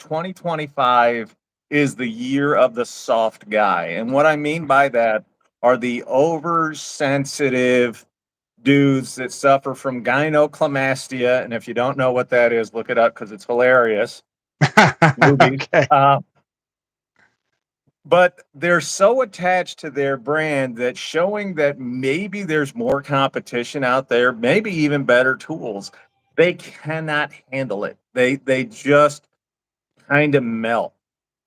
2025 is the year of the soft guy. And what I mean by that are the oversensitive dudes that suffer from gynecomastia. And if you don't know what that is, look it up because it's hilarious. Movies. Okay. But they're so attached to their brand that showing that maybe there's more competition out there, maybe even better tools, they cannot handle it. They just kind of melt.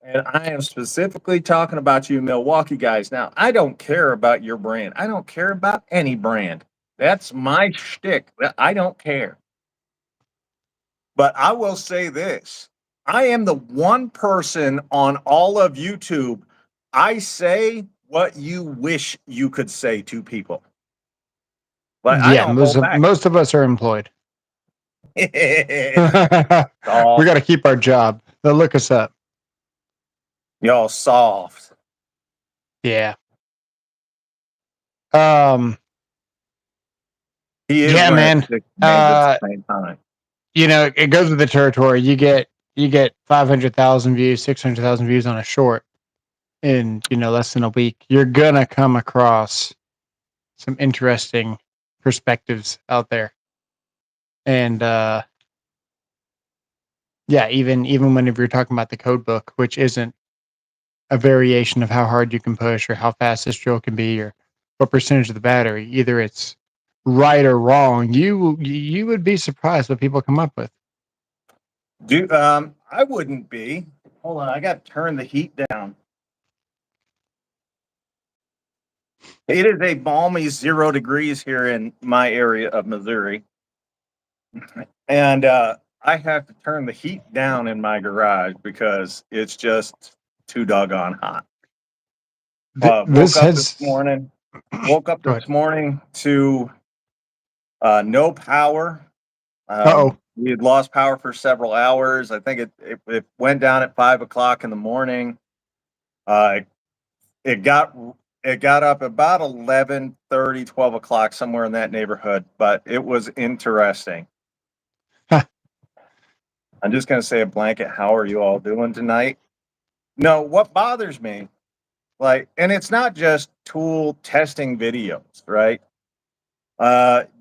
And I am specifically talking about you Milwaukee guys. Now, I don't care about your brand. I don't care about any brand. That's my shtick. I don't care. But I will say this. I am the one person on all of YouTube. I say what you wish you could say to people. But I Yeah, don't hold back. most of us are employed. We got to keep our job. They'll look us up. Y'all soft. Yeah. Yeah, man. At the same time. You know, it goes with the territory. You get 500,000 views, 600,000 views on a short in, less than a week. You're gonna come across some interesting perspectives out there. And even whenever you're talking about the code book, which isn't a variation of how hard you can push or how fast this drill can be or what percentage of the battery, either it's right or wrong, you would be surprised what people come up with. Dude, I wouldn't be. Hold on, I got to turn the heat down. It is a balmy 0 degrees here in my area of Missouri. And I have to turn the heat down in my garage because it's just too doggone hot. Woke up this morning to no power. We had lost power for several hours. I think it went down at 5 o'clock in the morning. It got up about 11:30, 12 o'clock, somewhere in that neighborhood. But it was interesting. I'm just going to say a blanket. How are you all doing tonight? No, what bothers me, and it's not just tool testing videos, right?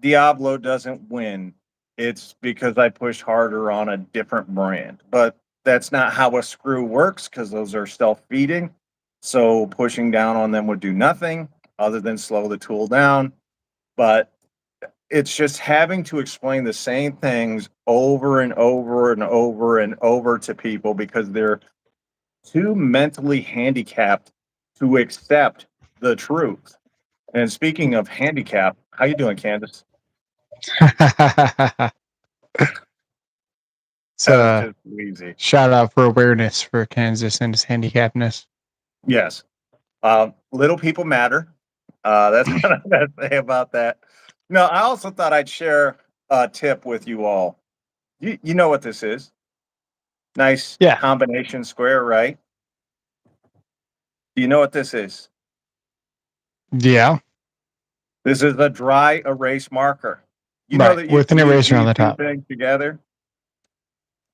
Diablo doesn't win. It's because I pushed harder on a different brand, but that's not how a screw works because those are self-feeding. So pushing down on them would do nothing other than slow the tool down. But it's just having to explain the same things over and over and over and over to people because they're too mentally handicapped to accept the truth. And speaking of handicap, how you doing, Candace? So easy. Shout out for awareness for Kansas and his handicapness. Yes. Little people matter. That's what I got to say about that. No, I also thought I'd share a tip with you all. You know what this is? Nice combination square, right? Do you know what this is? Yeah. This is a dry erase marker. You know that you with an eraser on the top. Things together.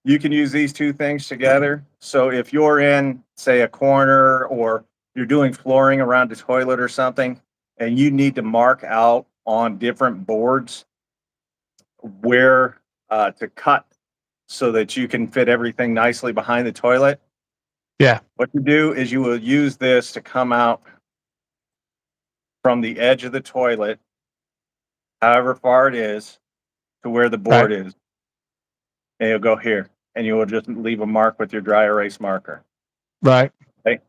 You can use these two things together. So if you're in, say, a corner or you're doing flooring around a toilet or something, and you need to mark out on different boards where to cut so that you can fit everything nicely behind the toilet. Yeah. What you do is you will use this to come out from the edge of the toilet, however far it is, to where the board is. And you'll go here, and you will just leave a mark with your dry erase marker. Right. Okay.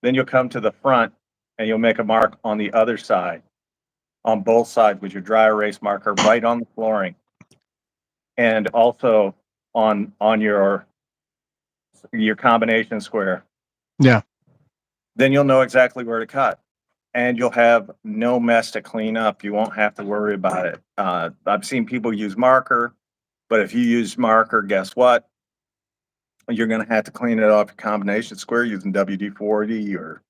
Then you'll come to the front, and you'll make a mark on the other side, on both sides with your dry erase marker right on the flooring. And also on your combination square. Yeah. Then you'll know exactly where to cut. And you'll have no mess to clean up. You won't have to worry about it. I've seen people use marker, but if you use marker, guess what? You're going to have to clean it off your combination square using WD-40 or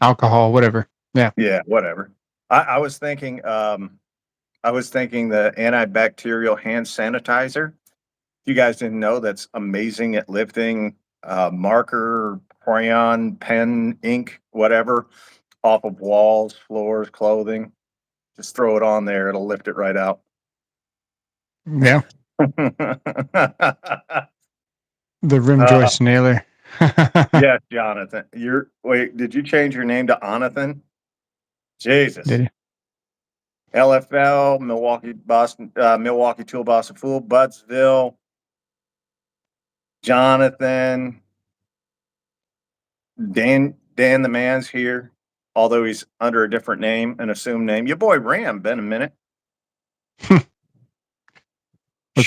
alcohol, whatever. Yeah. Yeah, whatever. I was thinking the antibacterial hand sanitizer. you guys didn't know, that's amazing at lifting marker, crayon, pen, ink, whatever, off of walls, floors, clothing. Just throw it on there; it'll lift it right out. Yeah. The rim joist nailer. Yes, Jonathan. Did you change your name to Onathan? Jesus. Did he? LFL, Milwaukee, Boston, Milwaukee Tool Boston Fool, Buttsville, Jonathan, Dan the man's here, although he's under a different name, an assumed name. Your boy Ram, been a minute. What's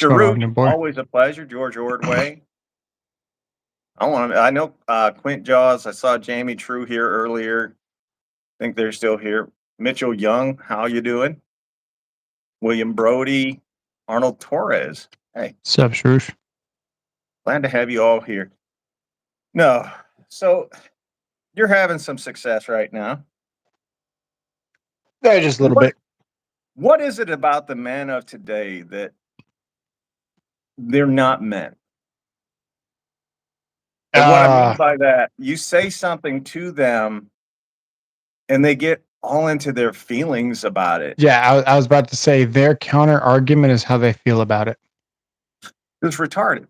going on, your Sharut, boy? always a pleasure. George Ordway. I know Quint Jaws. I saw Jamie True here earlier. I think they're still here. Mitchell Young, how you doing? William Brody, Arnold Torres. Hey, Sup, Shroosh? glad to have you all here. No, so you're having some success right now. Yeah, just a little bit. What is it about the men of today that they're not men? And what I mean by that, you say something to them and they get all into their feelings about it. Yeah, I was about to say their counter argument is how they feel about it. It's retarded.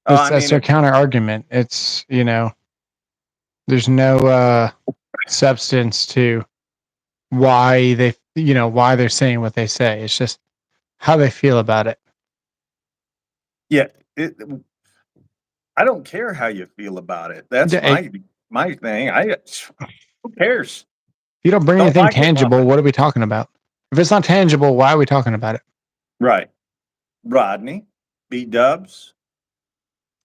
That's their counter argument. It's, there's no substance to why they're saying what they say. It's just how they feel about it. Yeah. I don't care how you feel about it. That's my thing. Who cares? If you don't bring anything tangible, what are we talking about? If it's not tangible, why are we talking about it? Right. Rodney, B-Dubs.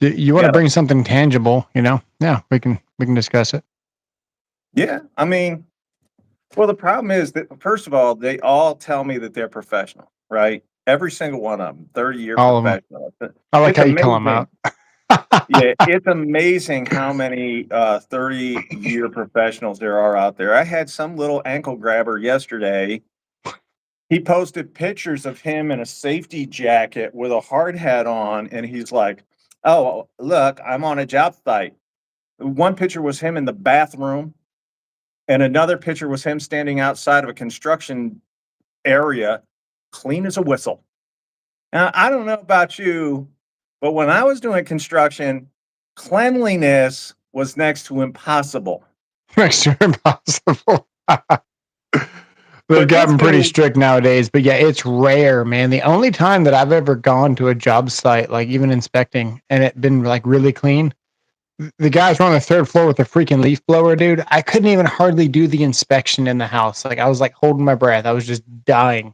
You want to bring something tangible, Yeah, we can discuss it. Yeah, I mean, well, the problem is that, first of all, they all tell me that they're professional, right? Every single one of them, 30-year professional. I like how you call them out. Yeah, it's amazing how many 30-year professionals there are out there. I had some little ankle grabber yesterday. He posted pictures of him in a safety jacket with a hard hat on, and he's like, "Oh, look, I'm on a job site." One picture was him in the bathroom, and another picture was him standing outside of a construction area, clean as a whistle. Now, I don't know about you, but when I was doing construction, cleanliness was next to impossible. Next to impossible. They've gotten pretty strict nowadays, but yeah, it's rare, man. The only time that I've ever gone to a job site, like even inspecting, and it been like really clean, the guys were on the third floor with a freaking leaf blower, dude. I couldn't even hardly do the inspection in the house. Like I was like holding my breath. I was just dying.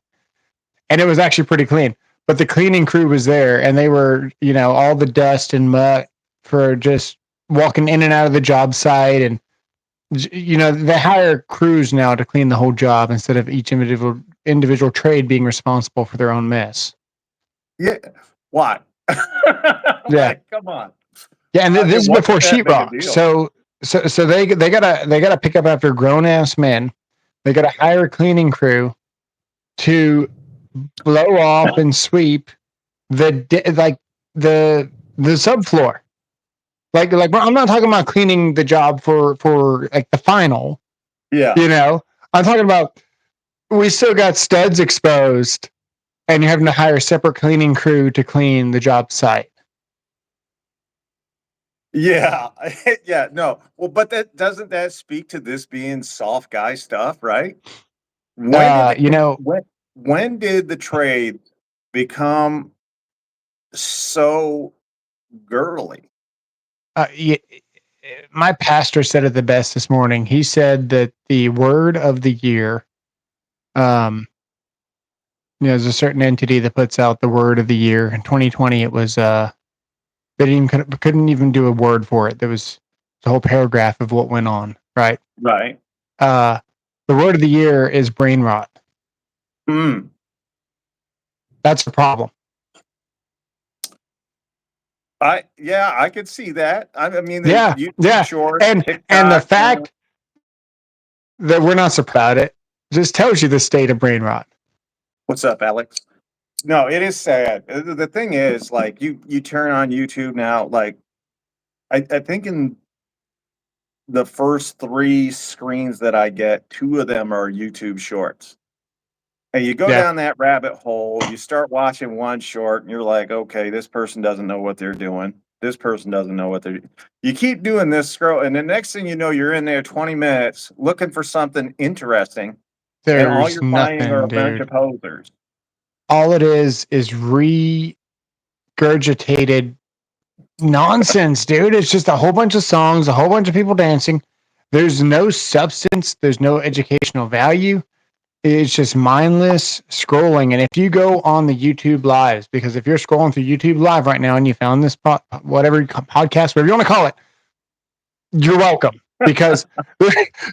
And it was actually pretty clean. But the cleaning crew was there and they were, all the dust and muck for just walking in and out of the job site. And, they hire crews now to clean the whole job instead of each individual trade being responsible for their own mess. Yeah. Why? Yeah. Come on. Yeah, and this is before sheetrock. So they gotta pick up after grown ass men. They gotta hire a cleaning crew to blow off and sweep the subfloor. Like I'm not talking about cleaning the job for like the final. Yeah. I'm talking about we still got studs exposed and you're having to hire a separate cleaning crew to clean the job site. Yeah. Yeah. No. Well, but doesn't that speak to this being soft guy stuff, right? When did the trade become so girly? My pastor said it the best this morning. He said that the word of the year, there's a certain entity that puts out the word of the year. In 2020, it was they couldn't even do a word for it. There was the whole paragraph of what went on. Right. Right. The word of the year is brain rot. That's the problem. I could see that. I mean, short, and the fact that we're not surprised about it just tells you the state of brain rot. What's up, Alex? No, it is sad. The thing is, like, you turn on YouTube now, like, I think in the first 3 screens that I get, 2 of them are YouTube Shorts. And you go Yeah, down that rabbit hole, you start watching one short, and you're like, "Okay, this person doesn't know what they're doing. This person doesn't know what they're." You keep doing this scroll, and the next thing you know, you're in there 20 minutes looking for something interesting, and all there's you're finding are nothing, a bunch dude. of posers. All it is regurgitated nonsense, dude. It's just a whole bunch of songs, a whole bunch of people dancing. There's no substance, there's no educational value. It's just mindless scrolling. And if you go on the YouTube lives, because if you're scrolling through YouTube live right now and you found this whatever podcast, whatever you want to call it, you're welcome. Because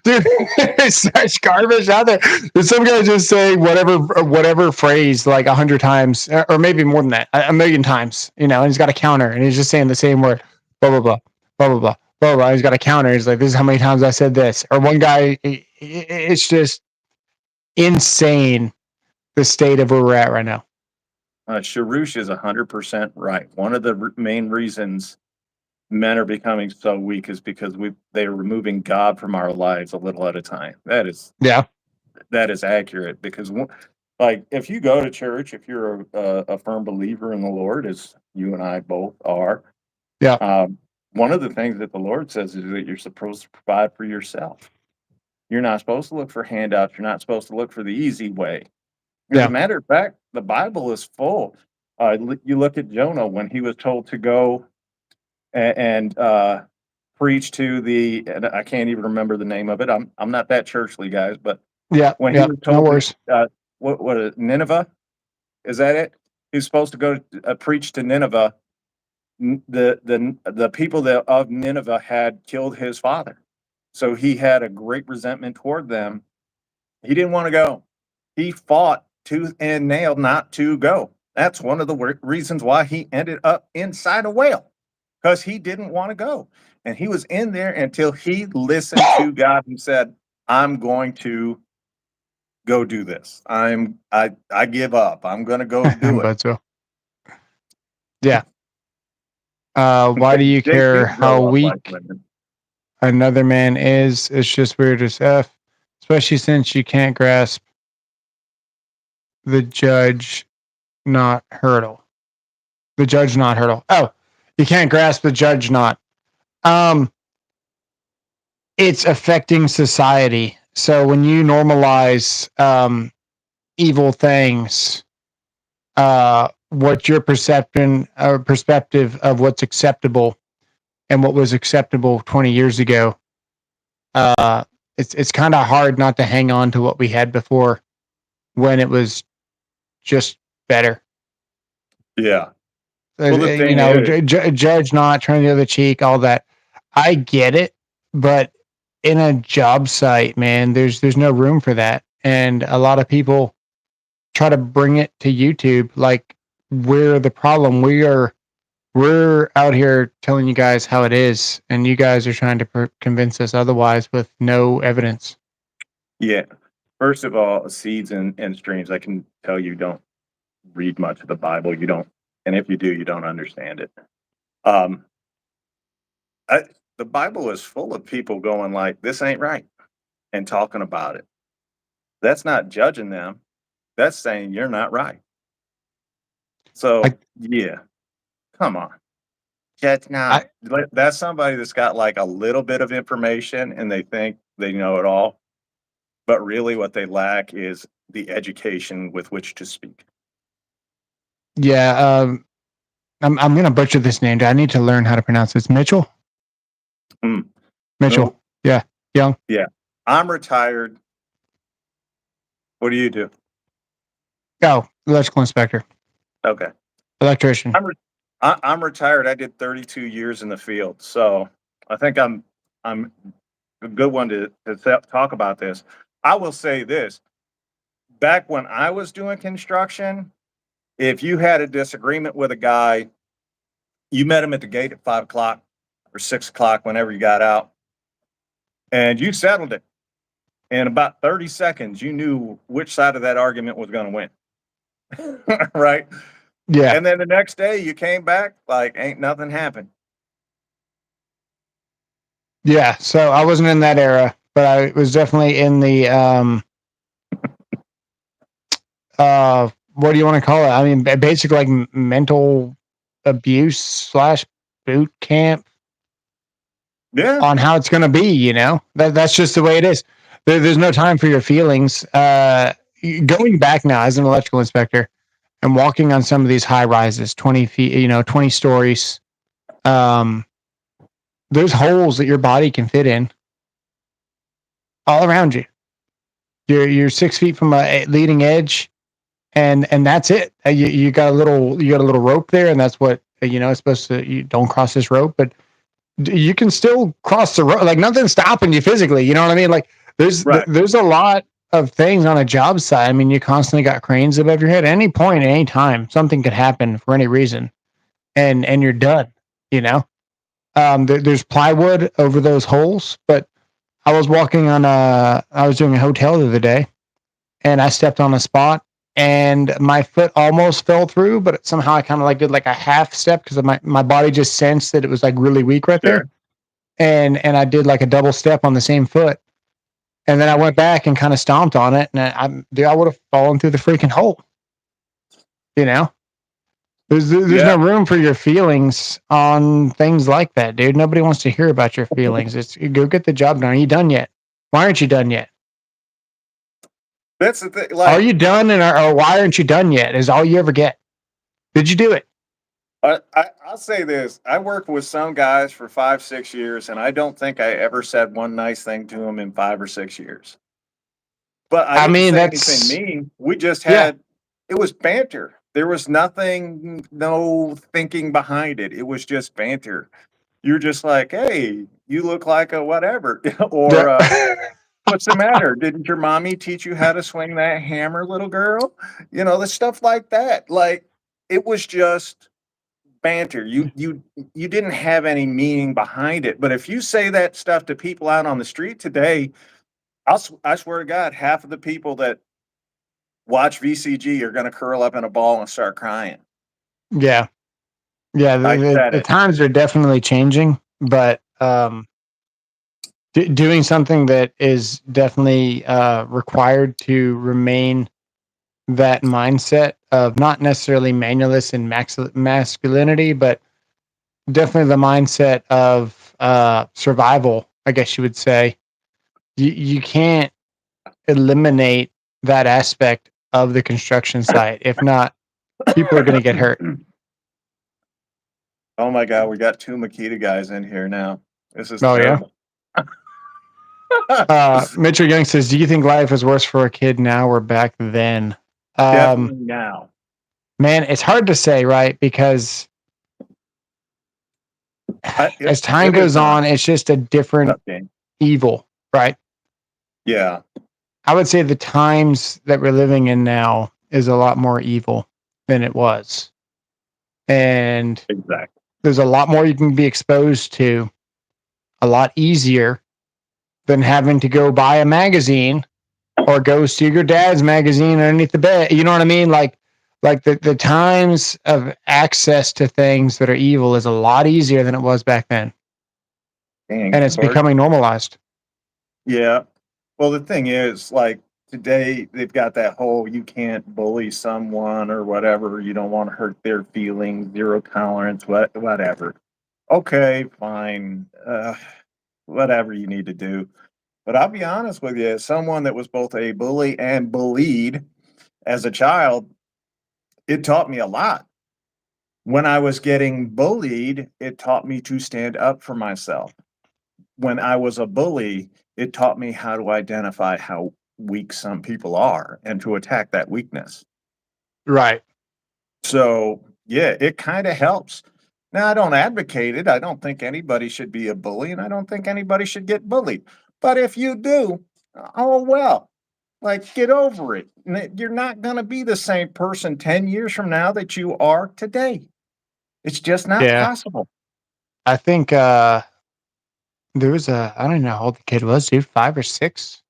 dude, there's such garbage out there. There's some guy just saying whatever phrase like 100 times, or maybe more than that, a million times, and he's got a counter and he's just saying the same word, blah blah blah, blah blah blah, blah blah. He's got a counter. He's like, this is how many times I said this. Or one guy, it's just insane the state of where we're at right now. Sharush is 100% right. One of the main reasons men are becoming so weak is because they're removing God from our lives a little at a time. Yeah, That is accurate because like if you go to church, if you're a firm believer in the Lord, as you and I both are, yeah, one of the things that the Lord says is that you're supposed to provide for yourself. You're not supposed to look for handouts. You're not supposed to look for the easy way. As a yeah, matter of fact, the Bible is full. You look at Jonah when he was told to go and preach to the, and I can't even remember the name of it. I'm not that churchly, guys, but yeah, when he yeah. was No told to, worries. what is Nineveh? Is that it? He's supposed to go preach to Nineveh. The people of Nineveh had killed his father, so he had a great resentment toward them. He didn't want to go. He fought tooth and nail not to go. That's one of the reasons why he ended up inside a whale, because he didn't want to go. And he was in there until he listened to God and said, I'm going to go do this. I give up. I'm going to go do it. But so, yeah. Why do you They care do how grow up like weak women. another man is? It's just weird as F, especially since you can't grasp the judge not hurdle. The judge not hurdle. Oh, you can't grasp the judge not. Um, it's affecting society. So when you normalize evil things, what your perception or perspective of what's acceptable and what was acceptable 20 years ago, uh, it's kind of hard not to hang on to what we had before when it was just better. Yeah. Well, the thing is, Judge not, turn the other cheek, all that. I get it, but in a job site, man, there's no room for that, and a lot of people try to bring it to YouTube like we're the problem. We're out here telling you guys how it is, and you guys are trying to convince us otherwise with no evidence. yeah. First of all, seeds and streams, I can tell you don't read much of the Bible. You don't, and if you do, you don't understand it. Um, I, the Bible is full of people going like, "This ain't right," and talking about it. That's not judging them. That's saying you're not right. I So yeah, come on, judge I not. That's somebody that's got like a little bit of information and they think they know it all, but really what they lack is the education with which to speak. yeah. I'm gonna butcher this name. I need to learn how to pronounce this. Mitchell. Mm, Mitchell. no, Yeah. Young. yeah, I'm retired. What do you do? Oh, electrical inspector. Okay. Electrician. I'm retired. I did 32 years in the field, so I think I'm a good one to talk about this. I will say this: back when I was doing construction, if you had a disagreement with a guy, you met him at the gate at 5 o'clock or 6 o'clock, whenever you got out, and you settled it. In about 30 seconds, you knew which side of that argument was going to win. right? Yeah. And then the next day you came back like ain't nothing happened. Yeah. So I wasn't in that era, but I was definitely in the what do you want to call it? I mean, basically like mental abuse slash boot camp Yeah, on how it's going to be. That's just the way it is. There's no time for your feelings. Going back now as an electrical inspector and walking on some of these high rises, 20 feet, 20 stories. There's holes that your body can fit in all around you. You're 6 feet from a leading edge, and that's it. You got a little rope there, and that's what it's supposed to. You don't cross this rope, but you can still cross the road. Like nothing's stopping you physically. You know what I mean? Like right, there's a lot of things on a job site. I mean, you constantly got cranes above your head. At any point, at any time, something could happen for any reason, and you're done. You know, there's plywood over those holes. But I was walking on I was doing a hotel the other day, and I stepped on a spot. And my foot almost fell through, but somehow I kind of like did like a half step because my body just sensed that it was like really weak right there, sure. and I did like a double step on the same foot, and then I went back and kind of stomped on it, and I would have fallen through the freaking hole. You know, there's Yeah, no room for your feelings on things like that, dude. Nobody wants to hear about your feelings. It's go get the job done. Are you done yet? Why aren't you done yet? that's the thing. Are Like, you done, or why aren't you done yet? Is all you ever get. Did you do it? I'll say this: I worked with some guys for 5, 6 years, and I don't think I ever said one nice thing to them in 5 or 6 years. But I I didn't mean, say anything that's mean. We just yeah, had it was banter. There was nothing, no thinking behind it. It was just banter. You're just like, hey, you look like a whatever, yeah, or what's the matter? Didn't your mommy teach you how to swing that hammer, little girl? The stuff like that. Like it was just banter. You didn't have any meaning behind it. But if you say that stuff to people out on the street today, I swear to God, half of the people that watch VCG are going to curl up in a ball and start crying. yeah, yeah. I said The it. times are definitely changing, but doing something that is definitely required to remain that mindset of not necessarily manualist and masculinity, but definitely the mindset of survival. I guess you would say you can't eliminate that aspect of the construction site. If not, people are going to get hurt. Oh my God, we got two Makita guys in here now. This is Oh yeah. terrible. Mitchell Young says, "Do you think life is worse for a kid now or back then?" Um, Definitely now. man, it's hard to say, right? Because It, as time it is goes not on, it's just a different nothing. evil, right? Yeah, I would say the times that we're living in now is a lot more evil than it was. And exactly. there's a lot more you can be exposed to, a lot easier than having to go buy a magazine or go steal your dad's magazine underneath the bed. You know what I mean? Like the times of access to things that are evil is a lot easier than it was back then. Dang, And it's Lord. becoming normalized. Yeah. Well, the thing is, like today, they've got that whole you can't bully someone or whatever. You don't want to hurt their feelings, zero tolerance, whatever. Okay, fine. Whatever you need to do. But I'll be honest with you, as someone that was both a bully and bullied as a child, it taught me a lot. When I was getting bullied, it taught me to stand up for myself. When I was a bully, it taught me how to identify how weak some people are and to attack that weakness. Right. So, yeah, it kind of helps. Now, I don't advocate it. I don't think anybody should be a bully, and I don't think anybody should get bullied. But if you do, oh well, like get over it. You're not going to be the same person 10 years from now that you are today. It's just not Yeah. possible. I think there was I don't know how old the kid was, dude, 5 or 6.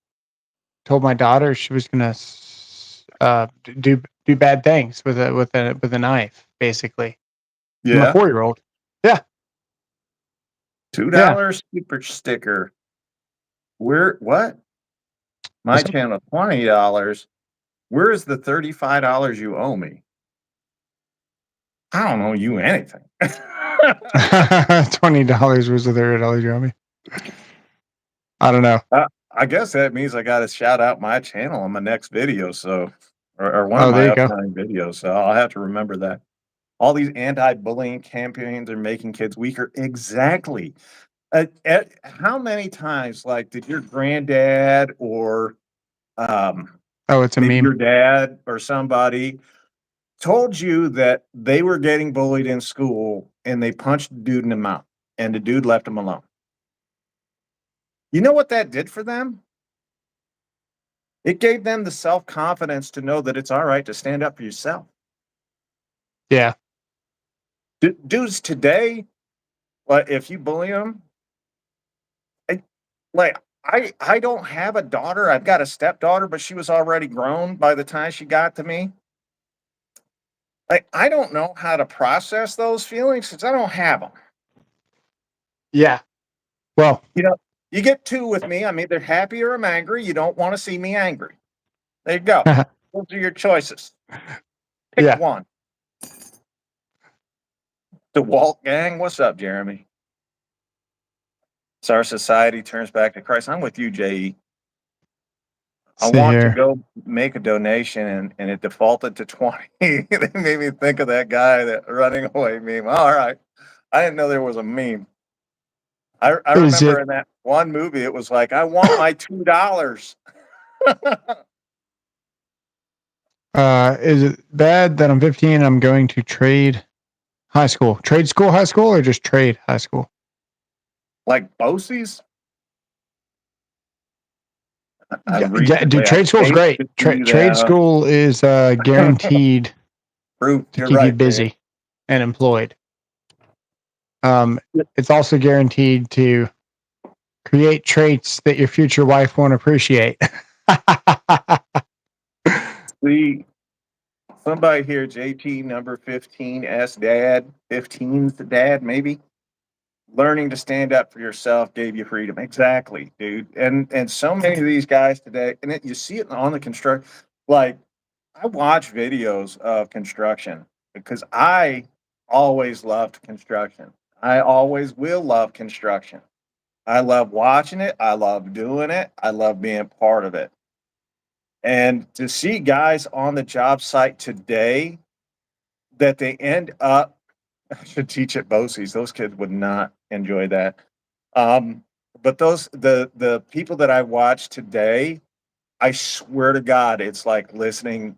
Told my daughter she was gonna do do bad things with a knife, basically. I'm a Yeah. 4-year-old. Yeah. Yeah. $2 super sticker. What? My What's up? channel, $20. Where is the $35 you owe me? I don't owe you anything. $20 was the $30 you owe me. I don't know. I guess that means I got to shout out my channel on my next video. So, or one of Oh, there my you go. upcoming videos. So I'll have to remember that. All these anti-bullying campaigns are making kids weaker. Exactly. How many times, like, did your granddad or Oh, it's a maybe meme. your dad or somebody told you that they were getting bullied in school and they punched the dude in the mouth and the dude left them alone? You know what that did for them? It gave them the self-confidence to know that it's all right to stand up for yourself. Yeah. Dudes today, like, if you bully them, I, like, I don't have a daughter. I've got a stepdaughter, but she was already grown by the time she got to me. Like, I don't know how to process those feelings since I don't have them. Yeah. Well, You know, you get two with me. I'm either happy or I'm angry. You don't want to see me angry. There you go. Those are your choices. Pick yeah. one. DeWalt gang, what's up, Jeremy? So our society turns back to Christ. I'm with you, J.E. I See want to here. go make a donation and it defaulted to 20. They made me think of that guy that running away meme. All right. I didn't know there was a meme. I Is remember it in that one movie, it was like, I want my $2. is it bad that I'm 15 I'm going to trade high school? Trade school high school or just trade high school? Like BOCES? I Yeah, dude, recently I trade school's hate great. to see Trade that. school is guaranteed Proof, to you're keep you right, man. busy and employed. It's also guaranteed to create traits that your future wife won't appreciate. See, somebody here, JT number 15S dad, 15's the dad, maybe. Learning to stand up for yourself gave you freedom. Exactly, dude. And so many of these guys today, and you see it on the construction. Like, I watch videos of construction because I always loved construction. I always will love construction. I love watching it. I love doing it. I love being part of it. And to see guys on the job site today that they end up, I should teach at BOCES. Those kids would not enjoy that. Um, but the people that I watch today, I swear to God, it's like listening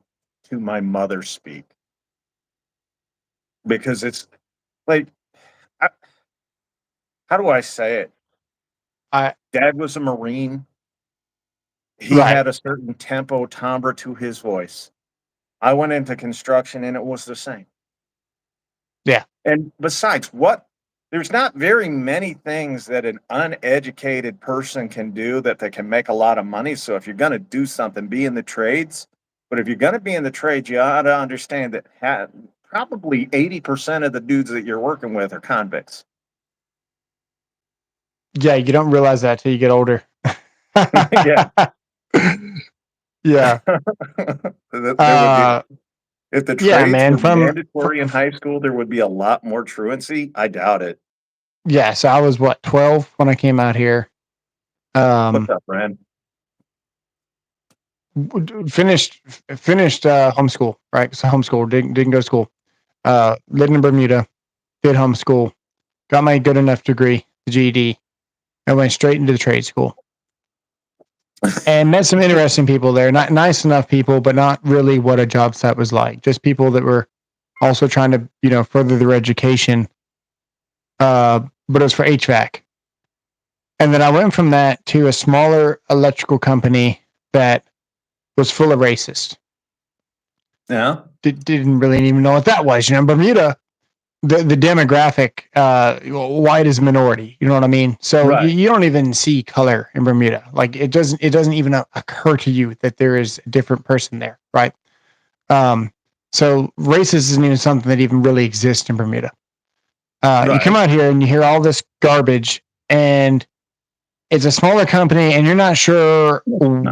to my mother speak because it's like, I, how do I say it? I Dad was a Marine. He right. had a certain tempo, timbre to his voice. I went into construction and it was the same. Yeah. And besides, what there's not very many things that an uneducated person can do that they can make a lot of money. So if you're going to do something, be in the trades. But if you're going to be in the trades, you ought to understand that probably 80% of the dudes that you're working with are convicts. Yeah, you don't realize that till you get older. Yeah. Yeah. There would be, if the Yeah, trades man. were mandatory in high school, there would be a lot more truancy. I doubt it. Yeah, so I was 12 when I came out here. What's up, Brad? Finished homeschool, right? So homeschool, didn't go to school. Lived in Bermuda, did homeschool, got my good enough degree, the GED, and went straight into the trade school. And met some interesting people there. Not nice enough people, but not really what a job site was like. Just people that were also trying to, further their education. But it was for HVAC. And then I went from that to a smaller electrical company that was full of racists. Yeah. Didn't really even know what that was. Bermuda, the demographic, white is minority. You know what I mean? So Right. you don't even see color in Bermuda. Like it doesn't even occur to you that there is a different person there, right? So racism isn't even something that even really exists in Bermuda. You come Right. out here and you hear all this garbage, and it's a smaller company, and you're not sure No.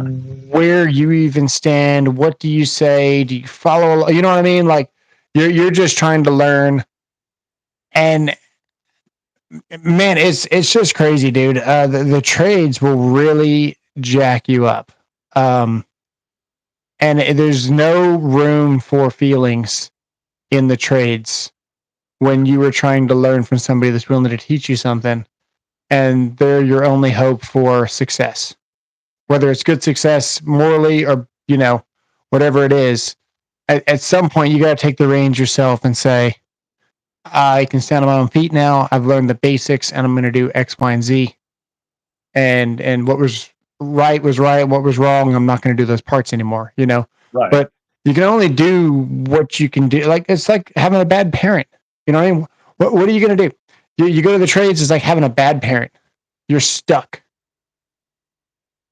where you even stand. What do you say? Do you follow? You know what I mean? Like you're just trying to learn, and man, it's just crazy, dude. The trades will really jack you up, and there's no room for feelings in the trades when you were trying to learn from somebody that's willing to teach you something, and they're your only hope for success, whether it's good success morally or whatever it is. At some point, you got to take the reins yourself and say, I can stand on my own feet now. I've learned the basics, and I'm going to do X, Y, and Z. And what was right was right. What was wrong, I'm not going to do those parts anymore. Right. But you can only do what you can do. Like it's like having a bad parent. You know what I mean? What are you going to do? You go to the trades. It's like having a bad parent. You're stuck.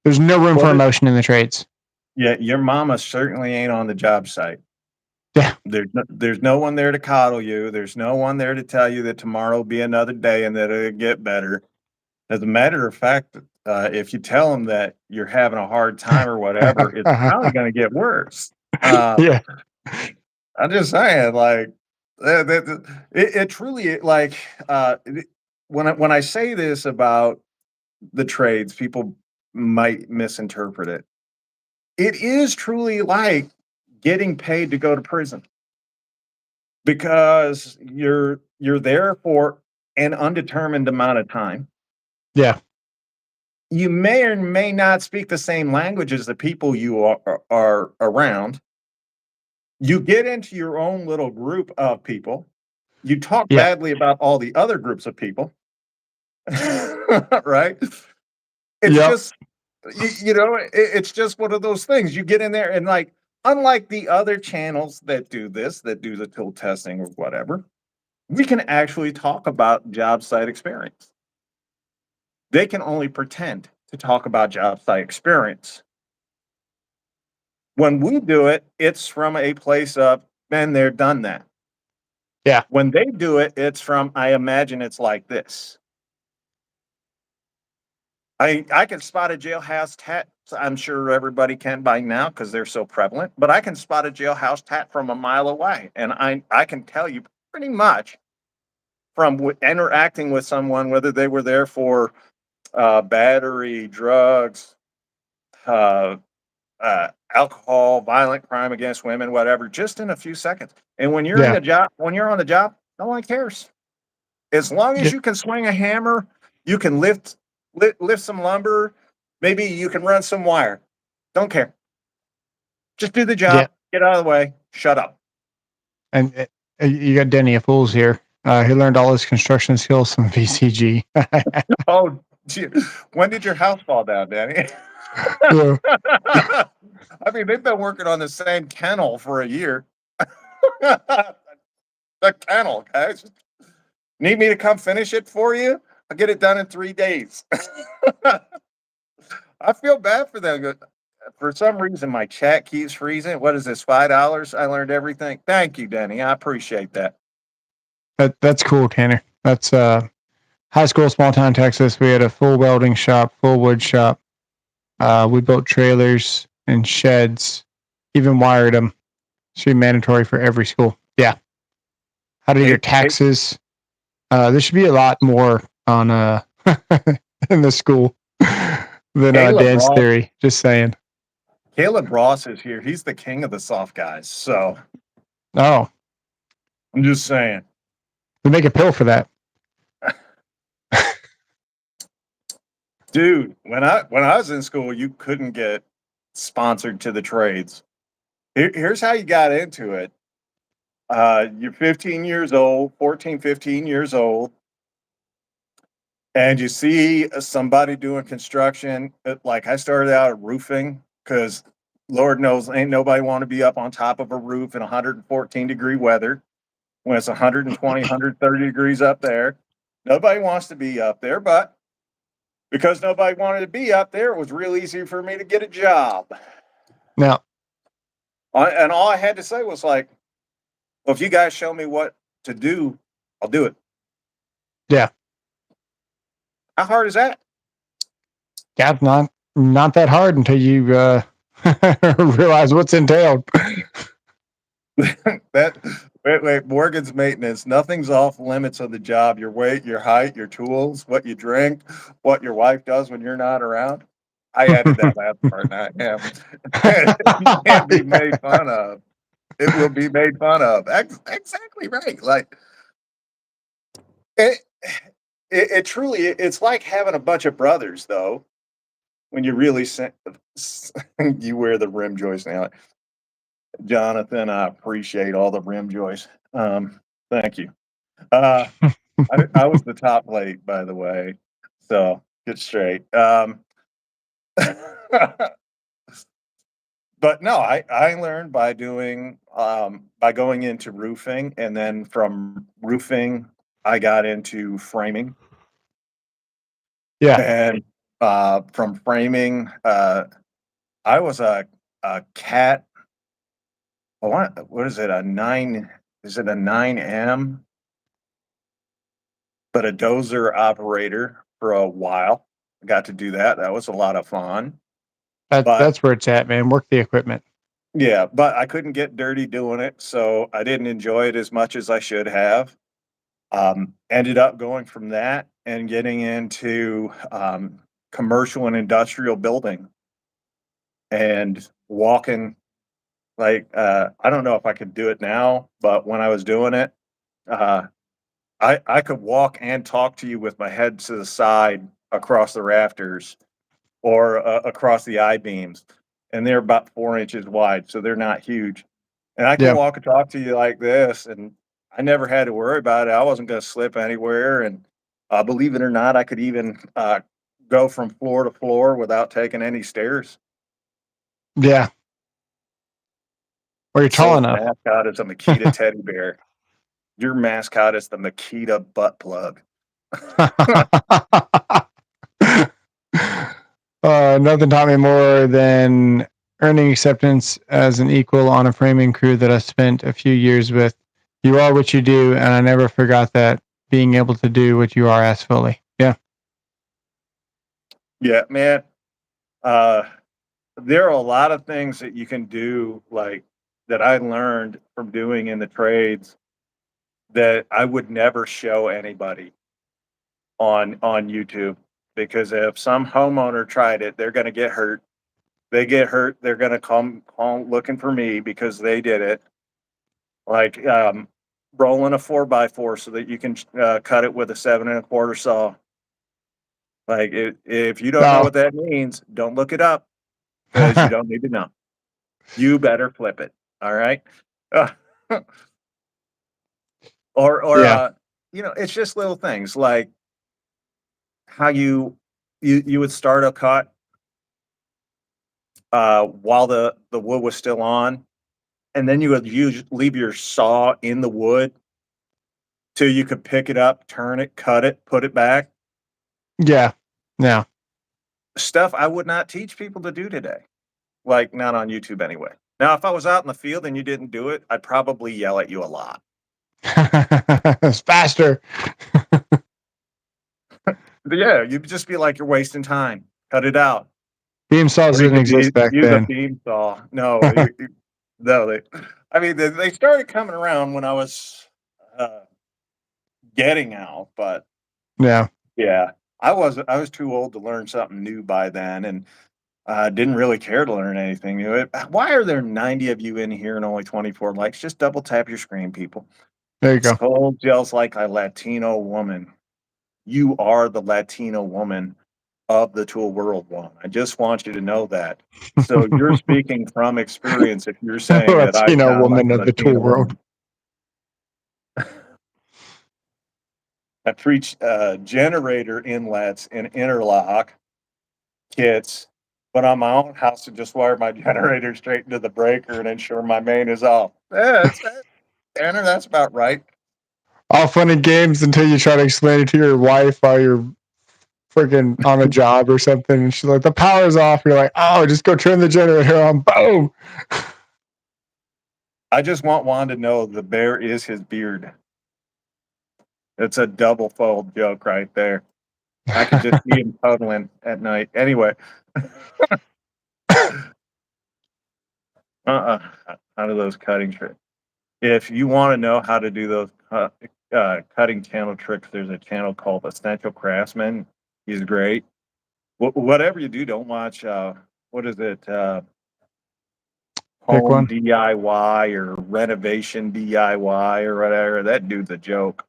There's no room Well, for emotion in the trades. yeah, your mama certainly ain't on the job site. Yeah, There's no one there to coddle you. There's no one there to tell you that tomorrow will be another day and that it'll get better. As a matter of fact, if you tell them that you're having a hard time or whatever, it's probably going to get worse. Uh, yeah, I'm just saying, like, it truly, like, when I say this about the trades, people might misinterpret it. It is truly like getting paid to go to prison because you're there for an undetermined amount of time. yeah, You may or may not speak the same language as the people you are around. You get into your own little group of people. You talk yeah, badly about all the other groups of people, right? It's yep, just it's just one of those things. You get in there and like, unlike the other channels that do this, that do the tool testing or whatever, we can actually talk about job site experience. They can only pretend to talk about job site experience. When we do it, it's from a place of been there, done that. yeah, When they do it, it's from I imagine it's like this. I can spot a jailhouse tat. I'm sure everybody can by now because they're so prevalent. But I can spot a jailhouse tat from a mile away, and I can tell you pretty much from interacting with someone whether they were there for battery, drugs, uh, alcohol, violent crime against women, whatever, just in a few seconds. And yeah, when you're on the job, no one cares. As long as yeah, you can swing a hammer, you can lift some lumber, maybe you can run some wire. Don't care. Just do the yeah. job, get out of the way, shut up. And you got Denny a Fools here. He learned all his construction skills from VCG. Oh, gee, when did your house fall down, Danny? Yeah, I mean, they've been working on the same kennel for a year. The kennel, guys. Need me to come finish it for you? I'll get it done in 3 days. I feel bad for them. For some reason, my chat keeps freezing. What is this, $5? I learned everything. Thank you, Denny. I appreciate that. that's cool, Tanner. That's high school, small town Texas. We had a full welding shop, full wood shop. We built trailers and sheds, even wired them. Should be mandatory for every school. Yeah. How to do your Hey, hey, taxes. There should be a lot more on in the school than Caleb dance Ross. theory. Just saying. Caleb Ross is here. He's the king of the soft guys. So Oh, I'm just saying. we make a pill for that. Dude, when I was in school, you couldn't get sponsored to the trades. Here's how you got into it. You're 15 years old, 14, 15 years old, and you see somebody doing construction. Like I started out at roofing because Lord knows ain't nobody want to be up on top of a roof in 114-degree weather when it's 120, 130 degrees up there. Nobody wants to be up there, but because nobody wanted to be up there, it was real easy for me to get a job. Now, And all I had to say was like, Well, if you guys show me what to do, I'll do it. Yeah. How hard is that? Yeah, not that hard until you realize what's entailed. That wait, Morgan's maintenance. Nothing's off limits of the job. Your weight, your height, your tools, what you drink, what your wife does when you're not around. I added that last part. Now, yeah. You can't be made fun of. It will be made fun of. Exactly right. Like it, it truly. It's like having a bunch of brothers, though. When you really you wear the rim joist now, Jonathan. I appreciate all the rim joists. Thank you. Uh, I was the top plate, by the way. So get straight. But no, I learned by doing by going into roofing, and then from roofing, I got into framing, Yeah, and from framing, I was a cat. What is it? A nine? Is it a 9M? But a dozer operator for a while. I got to do that. That was a lot of fun. But that's where it's at, man. Work the equipment. yeah, but I couldn't get dirty doing it, so I didn't enjoy it as much as I should have. Ended up going from that and getting into commercial and industrial building and walking. Like I don't know if I could do it now, but when I was doing it, uh, I could walk and talk to you with my head to the side across the rafters or across the I beams, and they're about 4 inches wide, so they're not huge. And I could Yeah, walk and talk to you like this, and I never had to worry about it. I wasn't going to slip anywhere, and believe it or not, I could even go from floor to floor without taking any stairs. yeah. Or you're tall So's enough. mascot is a Makita teddy bear. Your mascot is the Makita butt plug. Nothing taught me more than earning acceptance as an equal on a framing crew that I spent a few years with. You are what you do, and I never forgot that being able to do what you are asked fully. Yeah. Yeah, man. Uh, there are a lot of things that you can do, like that I learned from doing in the trades that I would never show anybody on YouTube, because if some homeowner tried it, they're going to get hurt. They get hurt, they're going to come looking for me because they did it. Like rolling a 4x4 so that you can cut it with a 7 1/4 saw. Like if you don't know No. what that means, don't look it up because you don't need to know. You better flip it. All right. Uh, or Yeah. it's just little things like how you would start a cut while the wood was still on, and then you would leave your saw in the wood till you could pick it up, turn it, cut it, put it back. Yeah. Yeah. Stuff I would not teach people to do today, like not on YouTube anyway. Now, if I was out in the field and you didn't do it, I'd probably yell at you a lot. It's faster. But yeah, you'd just be like, you're wasting time. Cut it out. Beam saws Or you didn't could exist back use a then. beam saw. No, no. I mean, they started coming around when I was uh, getting out, but Yeah. yeah, I was too old to learn something new by then, and didn't really care to learn anything new. Why are there 90 of you in here and only 24 likes? Just double tap your screen, people. There you go. SoAlz yells like a Latino woman. You are the Latino woman of the tool world one. I just want you to know that. So you're speaking from experience if you're saying that I Latino sound like woman a of the tool Latina world. woman. I preach generator inlets and interlock kits, but on my own house, I just wire my generator straight into the breaker and ensure my main is off. Yeah, Tanner, that's about right. All fun and games until you try to explain it to your wife while you're freaking on a job or something. And she's like, the power's off. You're like, oh, just go turn the generator on. Boom. I just want Juan to know the bear is his beard. It's a double fold joke right there. I could just see him cuddling at night. Anyway, how do those cutting tricks? If you want to know how to do those cutting channel tricks, there's a channel called Essential Craftsman. He's great. Whatever you do, don't watch. What is it? Pick Home one. DIY or renovation DIY or whatever. That dude's a joke.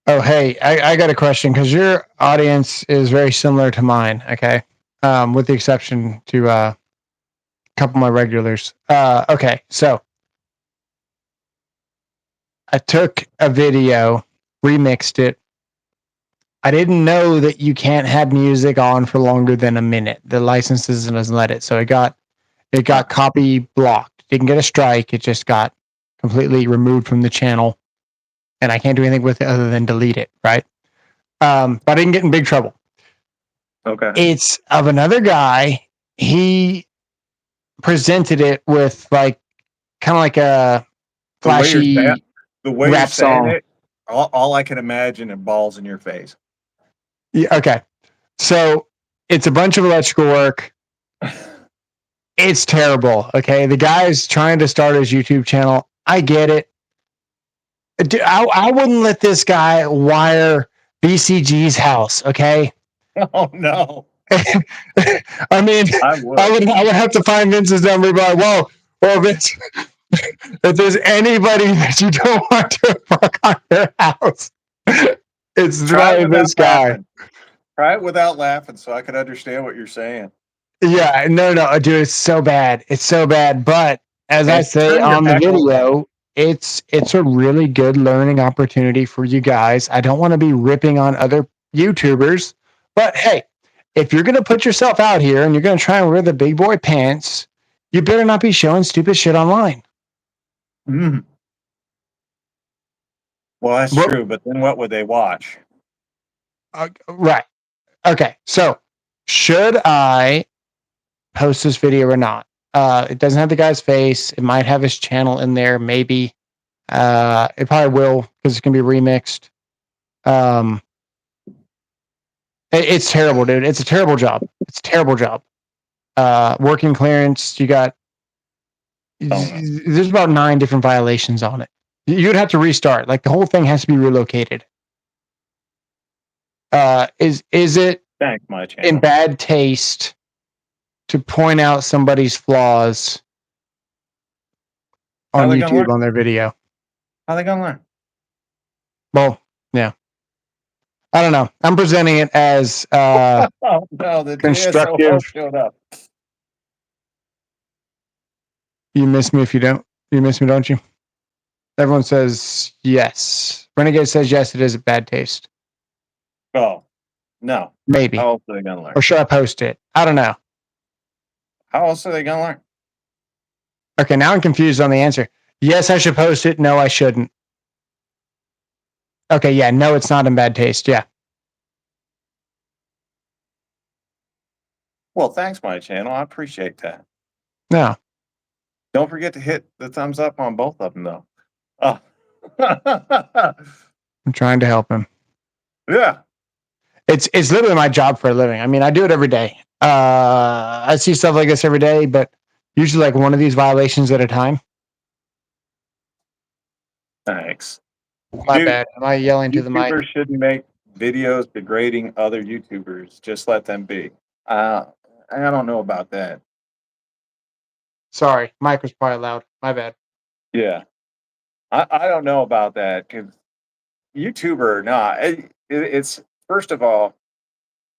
Oh, hey, I got a question because your audience is very similar to mine. Okay, with the exception to a couple of my regulars. Okay, so I took a video, remixed it. I didn't know that you can't have music on for longer than a minute. The licenses doesn't let it, so it got copy blocked. Didn't get a strike. It just got completely removed from the channel, and I can't do anything with it other than delete it. Right. But I didn't get in big trouble. Okay. It's of another guy. He presented it with like kind of like a flashy the way you're rap saying song. it, all I can imagine are balls in your face. Yeah, okay. So it's a bunch of electrical work. It's terrible. Okay. The guy's trying to start his YouTube channel. I get it. Dude, I wouldn't let this guy wire BCG's house. Okay. Oh no. I mean, I would. I would have to find Vince's number and be like, well, Vince, if there's anybody that you don't want to fuck on your house, it's Try it probably without this guy. laughing. Try it without laughing so I can understand what you're saying. Yeah, no, dude, it's so bad. It's so bad. But as I And say turn your on the back over. video, it's a really good learning opportunity for you guys. I don't want to be ripping on other YouTubers, but hey, if you're gonna put yourself out here and you're gonna try and wear the big boy pants, you better not be showing stupid shit online. Mm. Well, that's What, true, but then what would they watch? right. Okay. So should I post this video or not? It doesn't have the guy's face. It might have his channel in there, maybe. It probably will because it can be remixed. It's terrible, dude. It's a terrible job. It's a terrible job. Working clearance. You got. There's about 9 different violations on it. You'd have to restart. Like the whole thing has to be relocated. Is it Thanks, my channel. in bad taste to point out somebody's flaws on YouTube on their video? How are they gonna learn? Well, yeah. I don't know. I'm presenting it as Oh no, the constructive. DSO showed up. You miss me if you don't. You miss me, don't you? Everyone says yes. Renegade says yes, it is a bad taste. Oh, no. Maybe. How else are they gonna learn? Or should I post it? I don't know. How else are they gonna learn? Okay, now I'm confused on the answer. Yes, I should post it. No, I shouldn't. Okay, yeah, no, it's not in bad taste. Yeah. Well, thanks, my channel. I appreciate that. No. Don't forget to hit the thumbs up on both of them, though. I'm trying to help him. Yeah. It's literally my job for a living. I mean, I do it every day. I see stuff like this every day, but usually like one of these violations at a time. Thanks. My bad. Am I yelling to the mic? YouTubers shouldn't make videos degrading other YouTubers. Just let them be. I don't know about that. Sorry, mic was probably loud. My bad. Yeah. I don't know about that because YouTuber or not, it's first of all,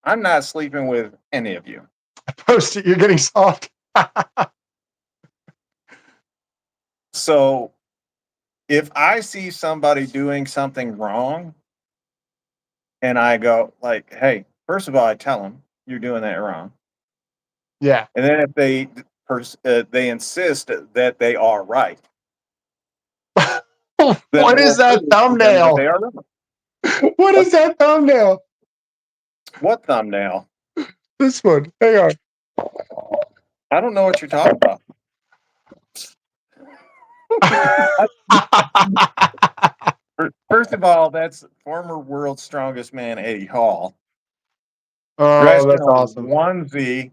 I'm not sleeping with any of you. Post it. You're getting soft. So if I see somebody doing something wrong and I go like, hey, first of all, I tell them you're doing that wrong. Yeah. And then if they insist that they are right. What is that thumbnail? They are right. What is that thumbnail? What thumbnail? This one. Hang on. I don't know what you're talking about. First of all, that's former world's strongest man Eddie Hall, Oh, dressed in that's a awesome. onesie,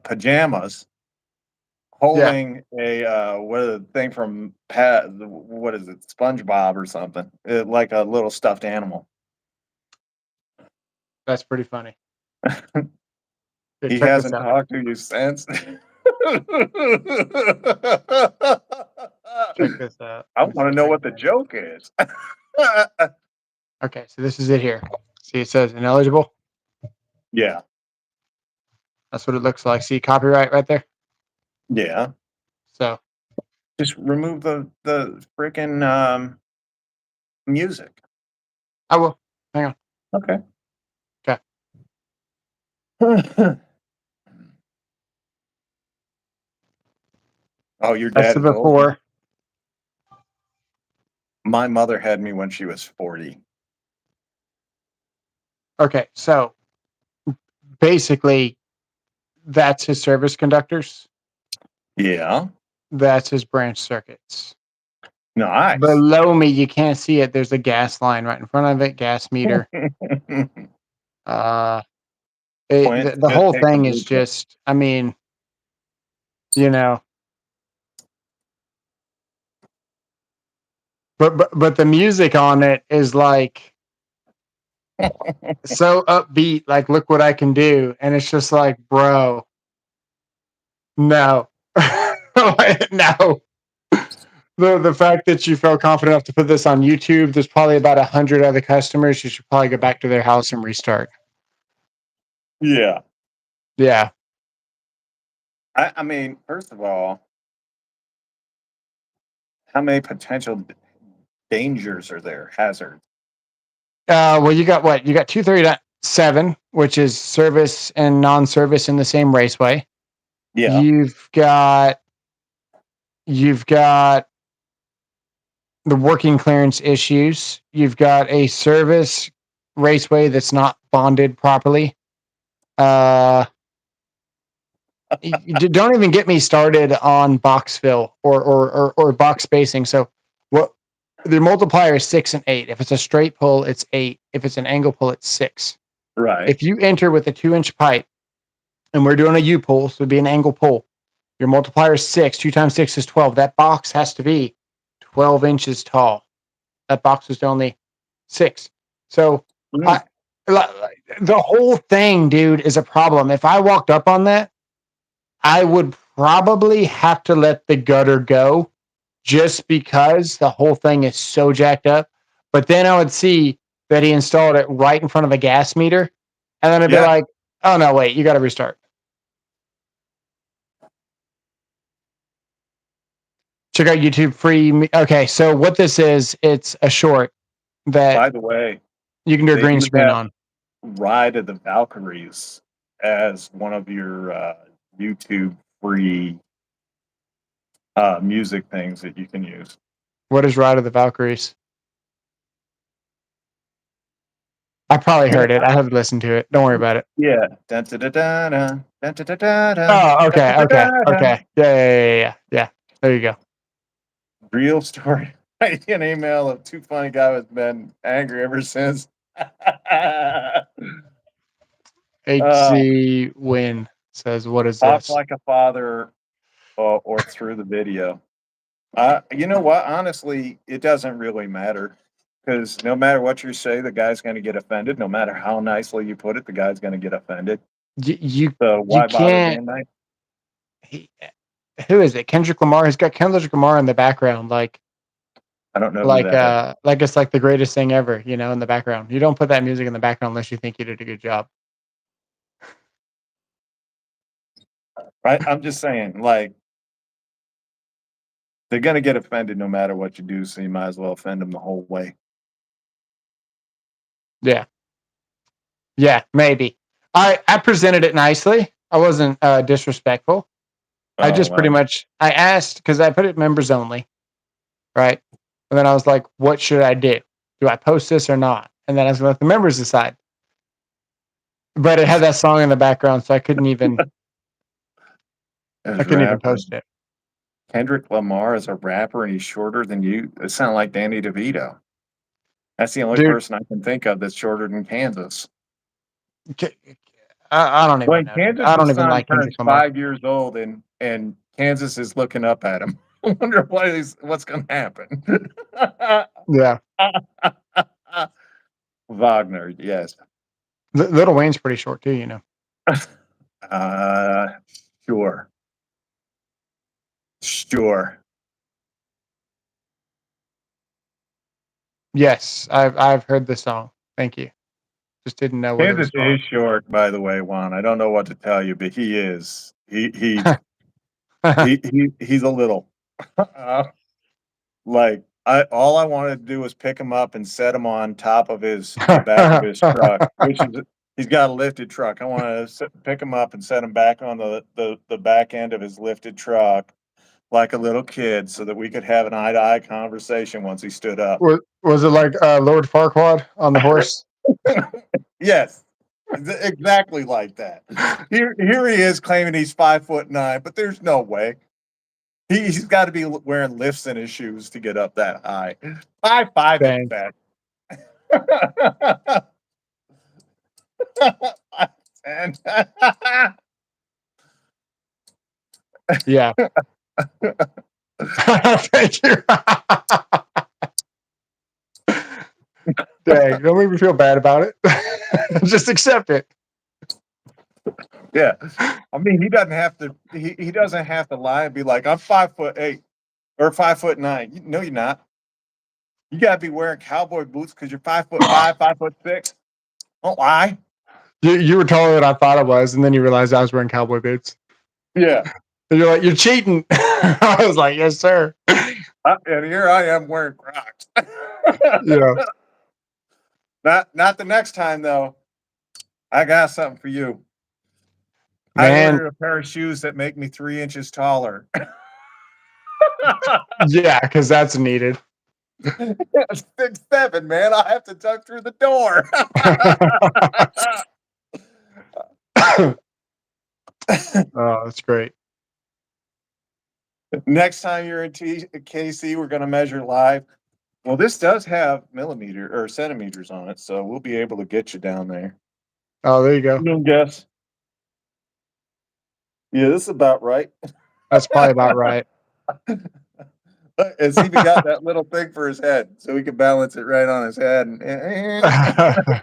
pajamas, Yeah, holding a what is the thing from what is it, SpongeBob or something, like a little stuffed animal. that's pretty funny. Here, He check this hasn't out. talked to you since. Check this out. I Let me see want to if know I what can. the joke is. Okay, so this is it here. See, it says ineligible. Yeah, That's what it looks like. See, copyright right there. yeah. So Just remove the freaking music. I will. Hang on. Okay. Okay, Oh, your that's dad the is old. before. My mother had me when she was 40. Okay, so basically, that's his service conductors. Yeah. That's his branch circuits. Nice. Below me, you can't see it. There's a gas line right in front of it, gas meter. Uh, Clint the just whole take the thing is blueprint. just, I mean, you know, but the music on it is like so upbeat. Like, look what I can do, and it's just like, bro, no, no. The fact that you felt confident enough to put this on YouTube, there's probably about 100 other customers. You should probably go back to their house and restart. Yeah. Yeah. I mean, first of all, how many potential dangers are there? Hazards. Well, you got what? You got 230.7, which is service and non-service in the same raceway. Yeah. You've got the working clearance issues. You've got a service raceway that's not bonded properly. Uh, don't even get me started on box fill or box spacing. So what the multiplier is 6 and 8. If it's a straight pull, it's 8. If it's an angle pull, it's 6. Right. If you enter with a 2-inch pipe and we're doing a U pull, so it'd be an angle pull, your multiplier is 6. 2 times 6 is 12. That box has to be 12 inches tall. That box is only 6. So I, Mm. the whole thing, dude, is a problem. If I walked up on that, I would probably have to let the gutter go just because the whole thing is so jacked up. But then I would see that he installed it right in front of a gas meter. And then I'd be Yeah. like, oh, no, wait, you got to restart. Check out YouTube free. Okay, so what this is, it's a short that By the way, you can do a they green do screen have on. Ride of the Valkyries as one of your YouTube free music things that you can use. What is Ride of the Valkyries? I probably heard it. I haven't listened to it. Don't worry about it. Yeah. Dun, dun, dun, dun, dun, dun, dun, dun, dun, Oh, dun, okay, dun, okay, dun, dun. okay. Yeah. There you go. Real story. I get an email of too funny guy has been angry ever since. HC Win says, what is Talk this? like a father or through the video. You know what? Honestly, it doesn't really matter because no matter what you say, the guy's going to get offended. No matter how nicely you put it, the guy's going to get offended. You So why bother can't. being nice? He, who is it? Kendrick Lamar. He's got Kendrick Lamar in the background, I don't know who that is. like it's like the greatest thing ever, in the background. You don't put that music in the background unless you think you did a good job. Right? I'm just saying, like, they're going to get offended no matter what you do. So you might as well offend them the whole way. Yeah, yeah, maybe. I presented it nicely. I wasn't disrespectful. I Oh, just pretty well. much I asked because I put it members only, right? And then I was like, what should I do? Do I post this or not? And then I was going to let the members decide. But it had that song in the background, so I couldn't even It was rapper. post it. Kendrick Lamar is a rapper and he's shorter than you. It sounds like Danny DeVito. That's the only Dude, person I can think of that's shorter than Kansas. I don't even When know, dude. I don't Kansas's even son like Kendrick turns Lamar. 5 years old and Kansas is looking up at him, I wonder what's going to happen. Yeah. Wagner, yes. Little Wayne's pretty short too, you know. Uh, sure. Sure. Yes, I've heard the song. Thank you. Just didn't know what it Kansas was called. is short, by the way, Juan. I don't know what to tell you, but he is. He's a little. Like all I wanted to do was pick him up and set him on top of the back of his truck, which is he's got a lifted truck. I wanted to pick him up and set him back on the back end of his lifted truck like a little kid, so that we could have an eye to eye conversation once he stood up. Was it like Lord Farquaad on the horse? Yes. Exactly like that. Here he is claiming he's 5'9", but there's no way. He's got to be wearing lifts in his shoes to get up that high. 5'5" at Dang. best. 5'10". Yeah. Thank you. Dang, don't make me feel bad about it. Just accept it. Yeah, I mean, he doesn't have to. He doesn't have to lie and be like, "I'm 5'8" or 5'9". No, you're not. You got to be wearing cowboy boots because you're 5'5", 5'6". Don't lie. You were taller than I thought I was, and then you realized I was wearing cowboy boots. Yeah, and you're like, you're cheating. I was like, yes, sir. And here I am wearing Crocs. Yeah. Not the next time though. I got something for you. Man. I ordered a pair of shoes that make me 3 inches taller. Yeah, because that's needed. 6'7", man. I have to duck through the door. Oh, that's great. Next time you're in KC, we're going to measure live. Well, this does have millimeter or centimeters on it, so we'll be able to get you down there. Oh, there you go. You can guess. Yeah, this is about right. That's probably about right. It's even got that little thing for his head, so we can balance it right on his head. I'm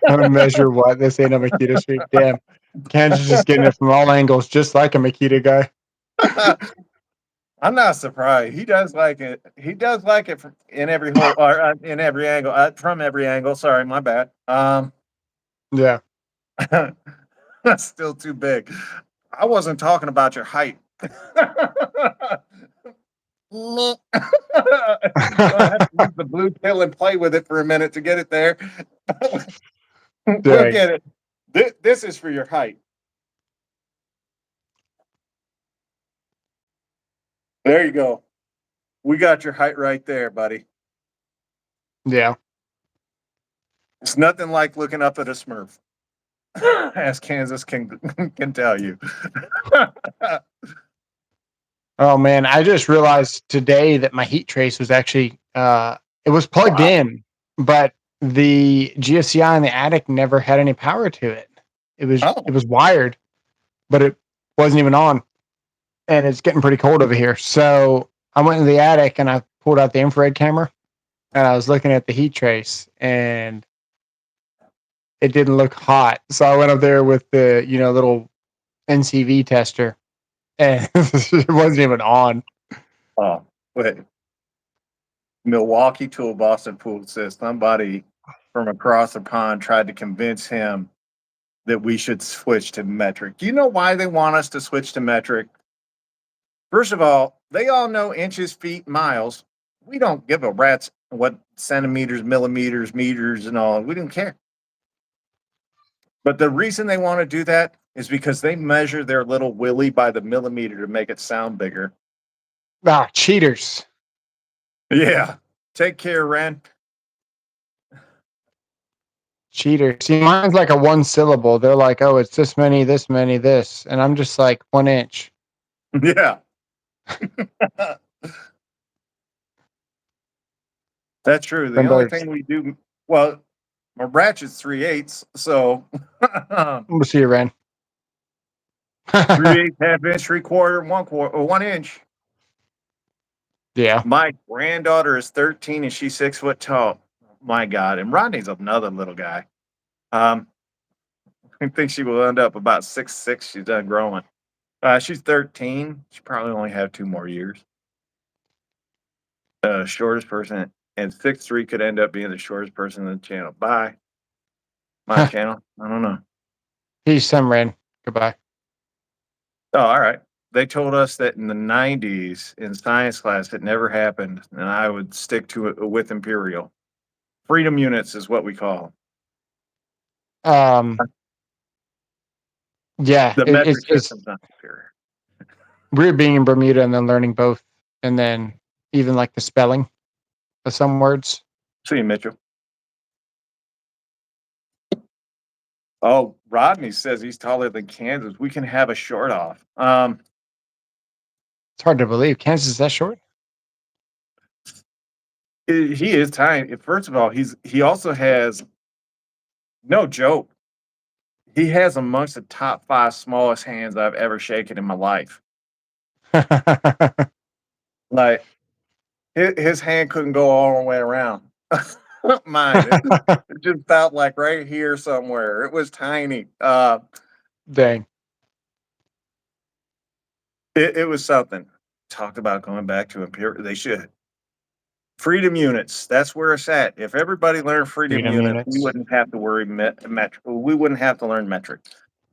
gonna measure what? This ain't a Makita street. Damn. Kansas just getting it from all angles, just like a Makita guy. I'm not surprised. He does like it. He does like it in every hole or in every angle. From every angle. Sorry, my bad. Yeah. That's still too big. I wasn't talking about your height. I have to use the blue pill and play with it for a minute to get it there. We'll get it. This is for your height. There you go. We got your height right there, buddy. Yeah. It's nothing like looking up at a Smurf, as Kansas can tell you. Oh man, I just realized today that my heat trace was actually it was plugged in, but the GFCI in the attic never had any power to it. It was wired, but it wasn't even on. And it's getting pretty cold over here. So I went into the attic and I pulled out the infrared camera and I was looking at the heat trace and it didn't look hot. So I went up there with the, little NCV tester and it wasn't even on. Oh, wait. Milwaukee to a Boston Pool says somebody from across the pond tried to convince him that we should switch to metric. Do you know why they want us to switch to metric? First of all, they all know inches, feet, miles. We don't give a rat's what centimeters, millimeters, meters, and all. We don't care. But the reason they want to do that is because they measure their little willy by the millimeter to make it sound bigger. Ah, cheaters. Yeah. Take care, Ren. Cheater. See, mine's like a one syllable. They're like, oh, it's this many, this many, this. And I'm just like 1 inch. Yeah. That's true. The only Vendors. thing we do, well, my ratchet's 3/8, so We'll see you, Ren. 3/8, half inch, 3/4, 1/4, 1 inch. Yeah. My granddaughter is 13 and she's 6 foot tall. My God. And Rodney's another little guy. I think she will end up about 6'6". She's done growing. She's 13. She probably only have 2 more years. Shortest person, and 6'3" could end up being the shortest person in the channel. Bye. My channel. I don't know. Peace, some Ren. Goodbye. Oh, all right. They told us that in the 90s in science class it never happened, and I would stick to it with Imperial. Freedom units is what we call them. Yeah, The metric it's system's not superior. weird being in Bermuda and then learning both, and then even like the spelling of some words. See you, Mitchell. Oh, Rodney says he's taller than Kansas. We can have a short off. It's hard to believe. Kansas is that short? He is tiny. First of all, he also has, no joke, he has amongst the top 5 smallest hands I've ever shaken in my life. Like his hand couldn't go all the way around. Mine, it just felt like right here somewhere. It was tiny. Dang. It was something. Talked about going back to Imperial. They should. Freedom units. That's where it's at. If everybody learned freedom units, we wouldn't have to worry metric. We wouldn't have to learn metric.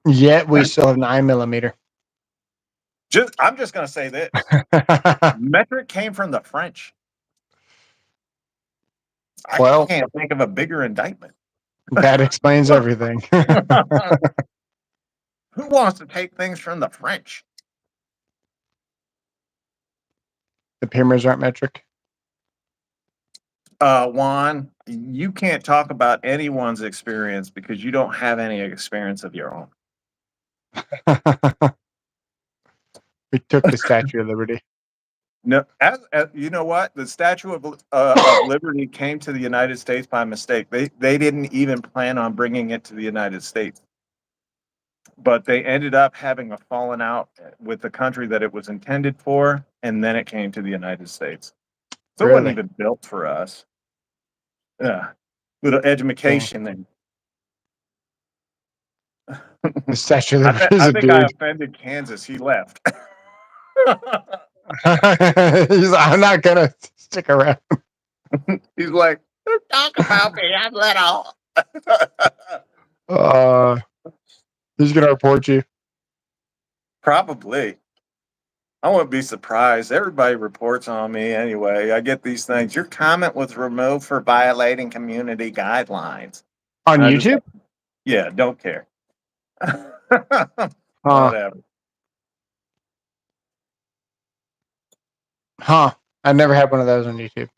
Yet we still have 9mm. I'm just going to say this. Metric came from the French. I can't think of a bigger indictment. That explains everything. Who wants to take things from the French? The pyramids aren't metric. Juan, you can't talk about anyone's experience because you don't have any experience of your own. We took the Statue of Liberty. No, as you know what? The Statue of Liberty came to the United States by mistake. They didn't even plan on bringing it to the United States, but they ended up having a falling out with the country that it was intended for, and then it came to the United States. So it wasn't even built for us. Yeah, little education thing. The Statue of Liberty is I a think dude. I offended Kansas. He left. I'm not gonna stick around. He's like, talk about me. I'm little. He's gonna report you. Probably. I wouldn't be surprised. Everybody reports on me anyway. I get these things. Your comment was removed for violating community guidelines. On YouTube? Yeah, don't care. Whatever. Huh. I never had one of those on YouTube.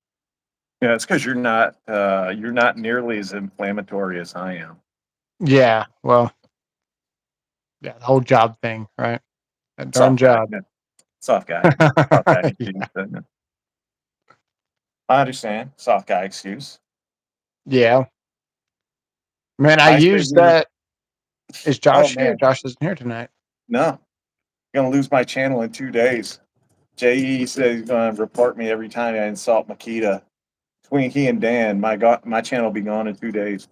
Yeah, it's because you're not nearly as inflammatory as I am. Yeah, well, yeah, the whole job thing, right? That darn job. Soft guy. Soft guy. Yeah. I understand. Soft guy excuse. Yeah. Man, I used that. Is Josh here? Josh isn't here tonight. No. I'm going to lose my channel in 2 days. JE said he's going to report me every time I insult Makita. Between he and Dan, my channel will be gone in 2 days.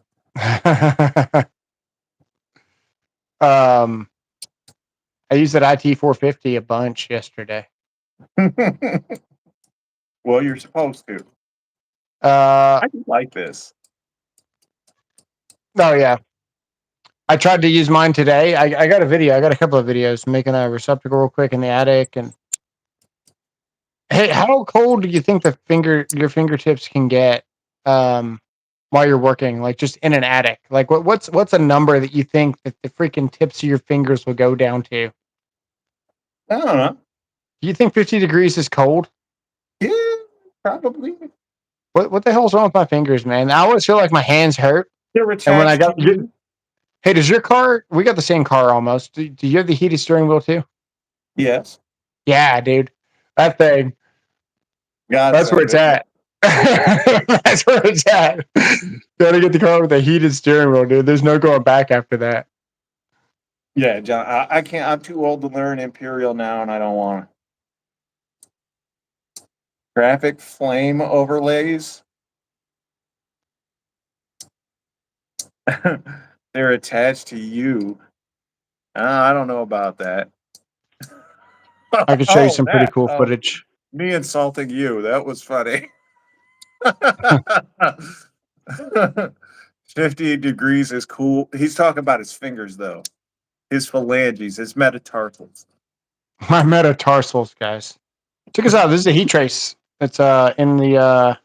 I used that IT450 a bunch yesterday. Well, you're supposed to. I just like this. Oh, yeah. I tried to use mine today. I got a video. I got a couple of videos making a receptacle real quick in the attic. And hey, how cold do you think your fingertips can get while you're working, like just in an attic? Like what's a number that you think that the freaking tips of your fingers will go down to? I don't know. Do you think 50 degrees is cold? Yeah, probably. What the hell's wrong with my fingers, man? I always feel like my hands hurt. They're attached to you. Hey, does your car? We got the same car almost. Do you have the heated steering wheel too? Yes. Yeah, dude. That thing. God That's where send it's it. at. That's where it's at. Gotta get the car with a heated steering wheel, dude. There's no going back after that. Yeah, John, I can't. I'm too old to learn Imperial now, and I don't want to. Graphic flame overlays. They're attached to you. I don't know about that. I could show you Oh, some pretty that. cool Oh, footage. me insulting you. That was funny. 50 degrees is cool. He's talking about his fingers, though. His phalanges, his metatarsals. My metatarsals, guys. Check us out. This is a heat trace. It's in the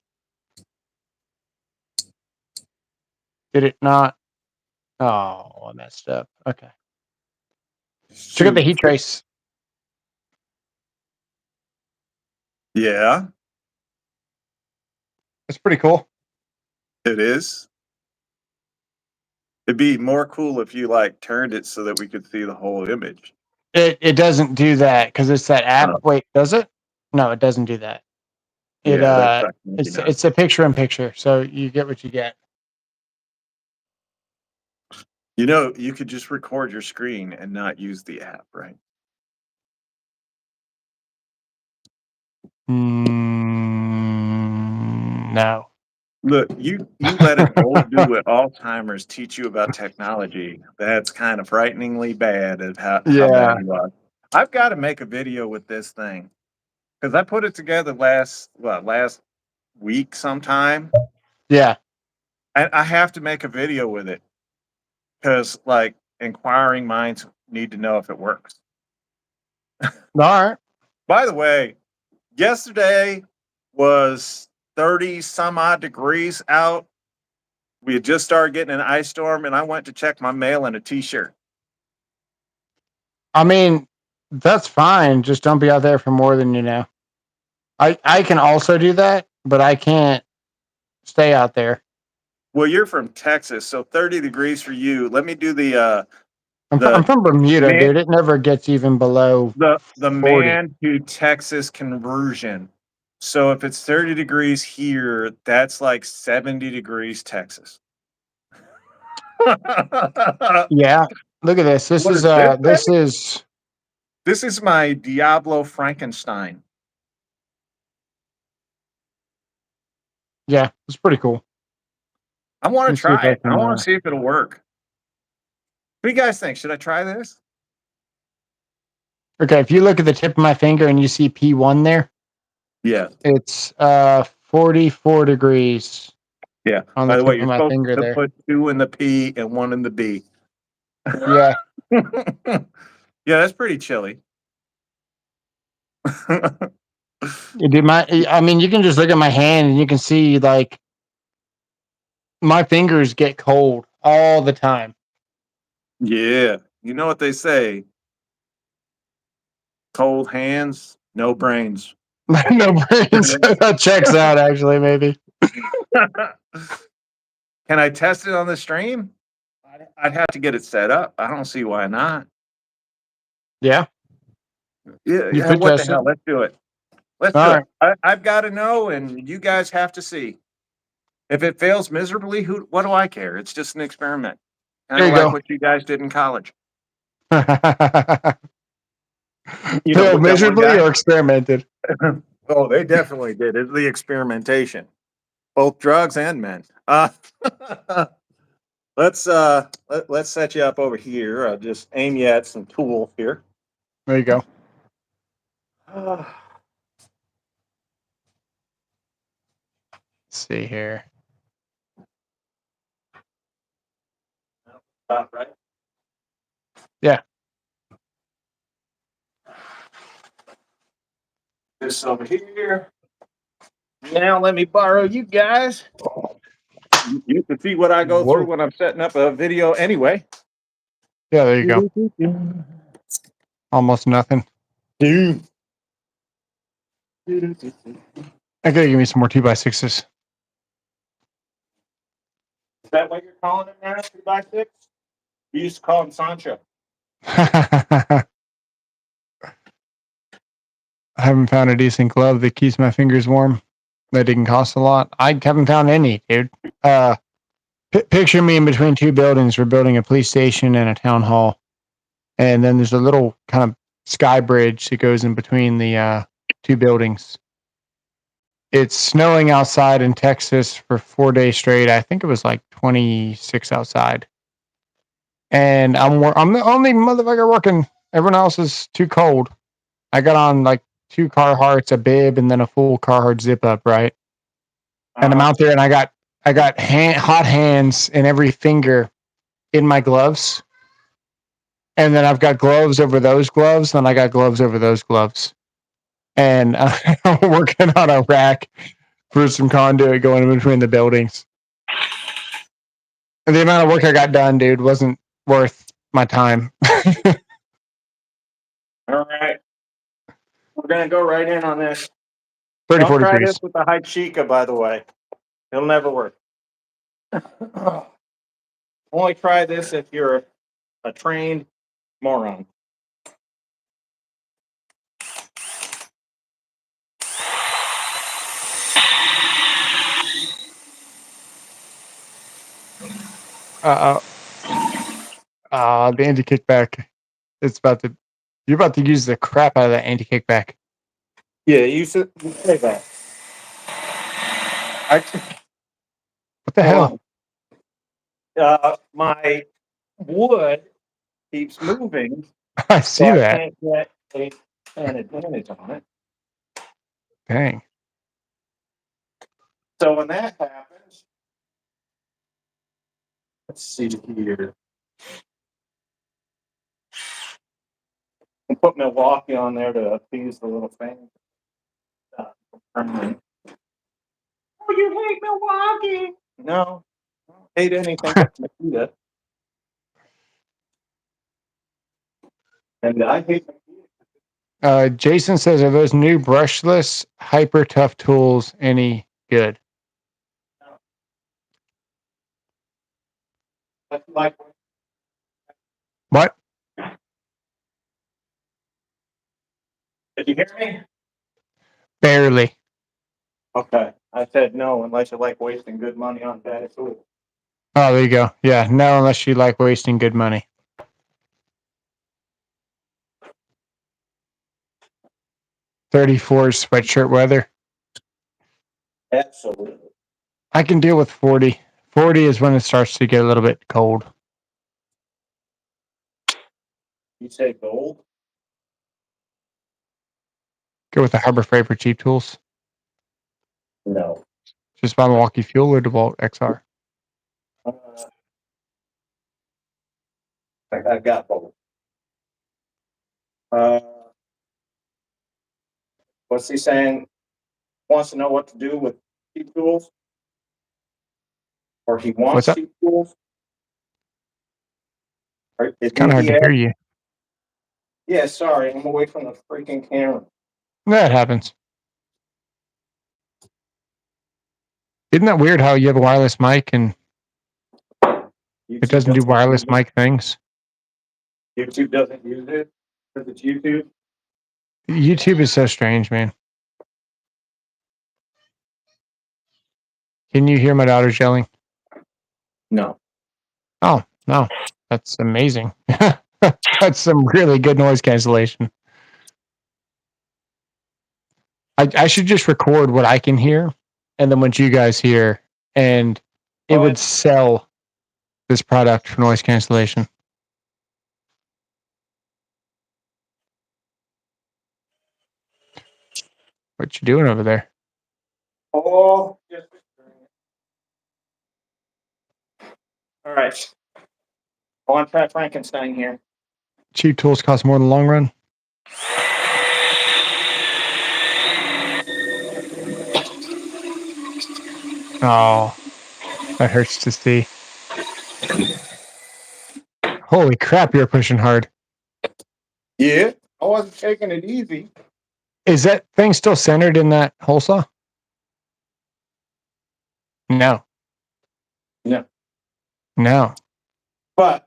did it not? Oh, I messed up. Okay. Check out the Shoot. heat trace. Yeah, It's pretty cool. it is. It'd be more cool if you like turned it so that we could see the whole image. It doesn't do that because it's that app. Oh, Wait, does it? No, it doesn't do that. It yeah, that's maybe not. it's a picture in picture, so you get what you get. You know, you could just record your screen and not use the app, right? No. Look, you let an old dude with Alzheimer's teach you about technology. That's kind of frighteningly bad at how bad Yeah. you are. I've got to make a video with this thing because I put it together last week sometime. Yeah. I have to make a video with it because like inquiring minds need to know if it works. All right. By the way, yesterday was 30 some odd degrees out. We had just started getting an ice storm, and I went to check my mail in a t-shirt. I mean, that's fine. Just don't be out there for more than you know. I can also do that, but I can't stay out there. Well, you're from Texas, so 30 degrees for you. Let me do the I'm from Bermuda, man dude. It never gets even below the 40. man to Texas conversion. So if it's 30 degrees here, that's like 70 degrees Texas. Yeah. Look at this. What is this This thing? is This is my Diablo Frankenstein. yeah, it's pretty cool. I want Let me to see if try I it. I can want to see if it'll work. What do you guys think? Should I try this? okay, if you look at the tip of my finger and you see P1 there, Yeah. it's 44 degrees Yeah. on the By the way, tip of you're my supposed finger to there. put 2 in the P and 1 in the B. Yeah. Yeah, that's pretty chilly. I mean, you can just look at my hand and you can see like my fingers get cold all the time. Yeah. You know what they say? Cold hands, no brains. No brains. That checks out, actually, maybe. Can I test it on the stream? I'd have to get it set up. I don't see why not. Yeah, Yeah, you yeah. could What the test it. hell? Let's do it. Let's All do right. it. I've got to know, and you guys have to see. If it fails miserably, what do I care? It's just an experiment, kind There of you like go. what you guys did in college. You know, Failed with that one miserably guy. or experimented? Oh, they definitely did. It's the experimentation, both drugs and men. Let's set you up over here. I'll just aim you at some tools here. There you go. About Let's see here. right. Yeah. This over here. Now let me borrow you guys. You can see what I go through Whoa. when I'm setting up a video anyway. Yeah, there you go. Almost nothing. Dude. I gotta give me some more 2x6s. Is that what you're calling it now? 2x6? We used to call him Sancho. I haven't found a decent glove that keeps my fingers warm. That didn't cost a lot. I haven't found any, dude. Picture me in between two buildings. We're building a police station and a town hall. And then there's a little kind of sky bridge that goes in between the two buildings. It's snowing outside in Texas for 4 days straight. I think it was like 26 outside. And I'm the only motherfucker working. Everyone else is too cold. I got on like 2 Carhartts, a bib, and then a full Carhartt zip up, right? And I'm out there, and I got hot hands in every finger in my gloves, and then I've got gloves over those gloves, and I got gloves over those gloves, and I'm working on a rack for some conduit going in between the buildings. And the amount of work I got done, dude, wasn't worth my time. All right. We're going to go right in on this. 34 Don't try degrees. this with the Hachika, by the way. It'll never work. Only try this if you're a trained moron. The anti-kickback. You're about to use the crap out of that anti-kickback. Yeah, you should say that. What the hell? My wood keeps moving, I see so I that. can't get an advantage on it. Dang. So when that happens, let's see here. I'll put Milwaukee on there to appease the little fan. Oh, you hate Milwaukee? No, I don't hate anything but Makita. And I hate Makita. Jason says, are those new brushless hyper tough tools any good? Like, What? did you hear me? Barely. Okay. I said no unless you like wasting good money on bad tools. Oh, there you go. Yeah, no, unless you like wasting good money. 34 sweatshirt weather. Absolutely. I can deal with 40. 40 is when it starts to get a little bit cold. You say gold? Go with the Harbor Freight for cheap tools. No. Just buy Milwaukee Fuel or DeWalt XR. I've got both. What's he saying? Wants to know what to do with cheap tools? Or he What's wants up? cheap tools? Or It's kind of hard to hear you. Yeah, sorry, I'm away from the freaking camera. That happens. Isn't that weird how you have a wireless mic and it doesn't do wireless mic things? YouTube doesn't use it because it's YouTube. YouTube is so strange, man. Can you hear my daughter's yelling? No. Oh, no. That's amazing. That's some really good noise cancellation. I should just record what I can hear and then what you guys hear, and it would sell this product for noise cancellation. What you doing over there? Oh, just all right. I want to try Frankenstein here. Cheap tools cost more in the long run. Oh, that hurts to see. Holy crap, you're pushing hard. Yeah, I wasn't taking it easy. Is that thing still centered in that hole saw? No. No. No. But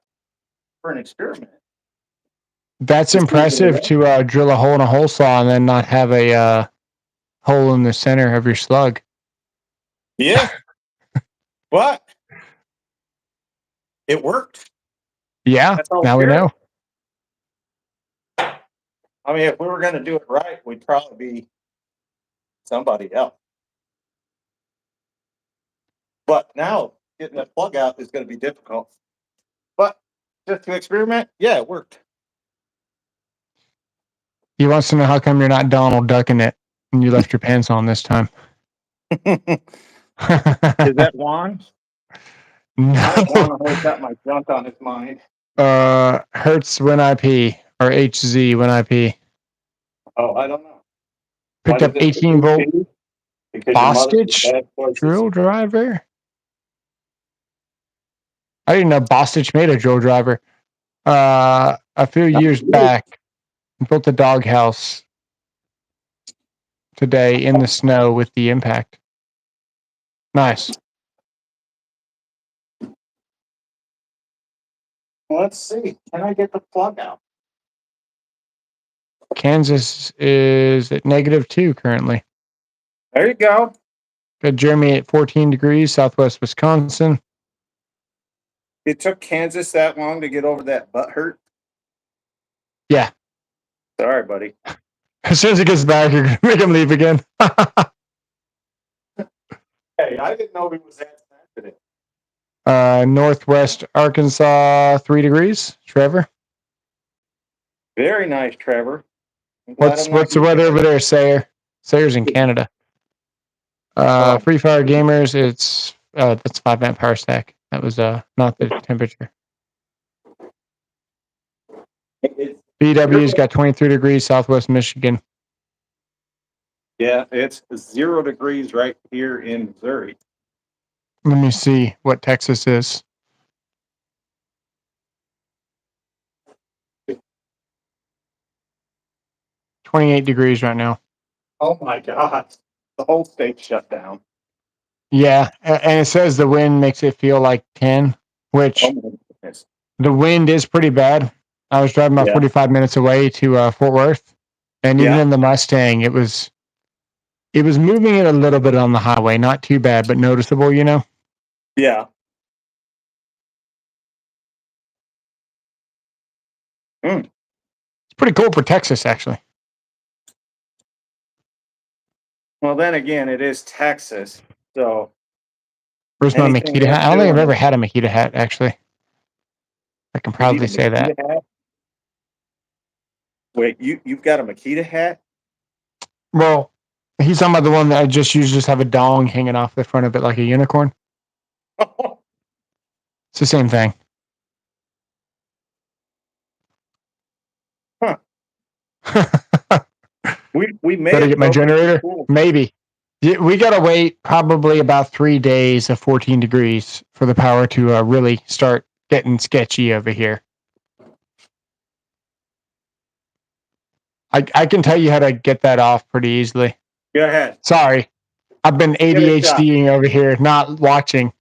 for an experiment. That's impressive to drill a hole in a hole saw and then not have a hole in the center of your slug. Yeah. But it worked. Yeah, That's all now we know. I mean, if we were going to do it right, we'd probably be somebody else. But now getting that plug out is going to be difficult. But just to experiment, yeah, it worked. He wants to know how come you're not Donald ducking it and you left your pants on this time. Is that Juan? No. Juan always got my junk on his mind. Hertz when I pee or HZ when I pee. Oh, I don't know. Picked up 18 volt Bostitch drill driver. I didn't know Bostitch made a drill driver. A few years back, built a doghouse today in the snow with the impact. Nice. Let's see. Can I get the plug out? Kansas is at -2 currently. There you go. Got Jeremy at 14 degrees, southwest Wisconsin. It took Kansas that long to get over that butt hurt? Yeah. Sorry, buddy. As soon as he gets back, you're going to make him leave again. Hey, I didn't know he was that sensitive. Northwest Arkansas, 3 degrees. Trevor? Very nice, Trevor. What's the weather over there, Sayer? Sayer's in Canada. Free Fire Gamers, it's that's 5 amp power stack. That was not the temperature. BW's got 23 degrees, southwest Michigan. Yeah, it's 0 degrees right here in Missouri. Let me see what Texas is. $28 degrees right now. Oh my God. The whole state's shut down. Yeah, and it says the wind makes it feel like 10, which the wind is pretty bad. I was driving about 45 minutes away to Fort Worth, and even in the Mustang, it was moving it a little bit on the highway. Not too bad, but noticeable, you know? Yeah. It's pretty cool for Texas, actually. Well, then again, it is Texas, so. Where's my Makita hat? I don't think I've ever had a Makita hat, actually. I can proudly say that. Hat? Wait, you've got a Makita hat? Well, he's talking about the one that I just used, just have a dong hanging off the front of it like a unicorn. It's the same thing. Huh. we may Better get my generator? Cool. Maybe. We got to wait probably about 3 days of 14 degrees for the power to really start getting sketchy over here. I can tell you how to get that off pretty easily. Go ahead. Sorry. I've been ADHDing over here, not watching.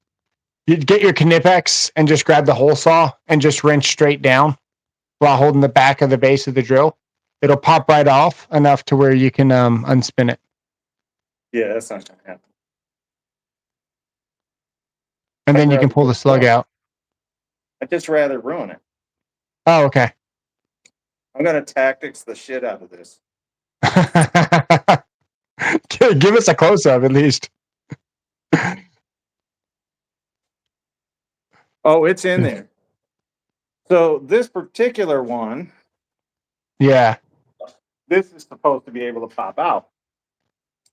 You get your Knipex and just grab the hole saw and just wrench straight down while holding the back of the base of the drill. It'll pop right off enough to where you can unspin it. Yeah, that's not going to happen. And then you can pull the slug out. I'd just rather ruin it. Oh, okay. I'm going to tactics the shit out of this. Give us a close-up at least. Oh, it's in there. So this particular one. Yeah. This is supposed to be able to pop out.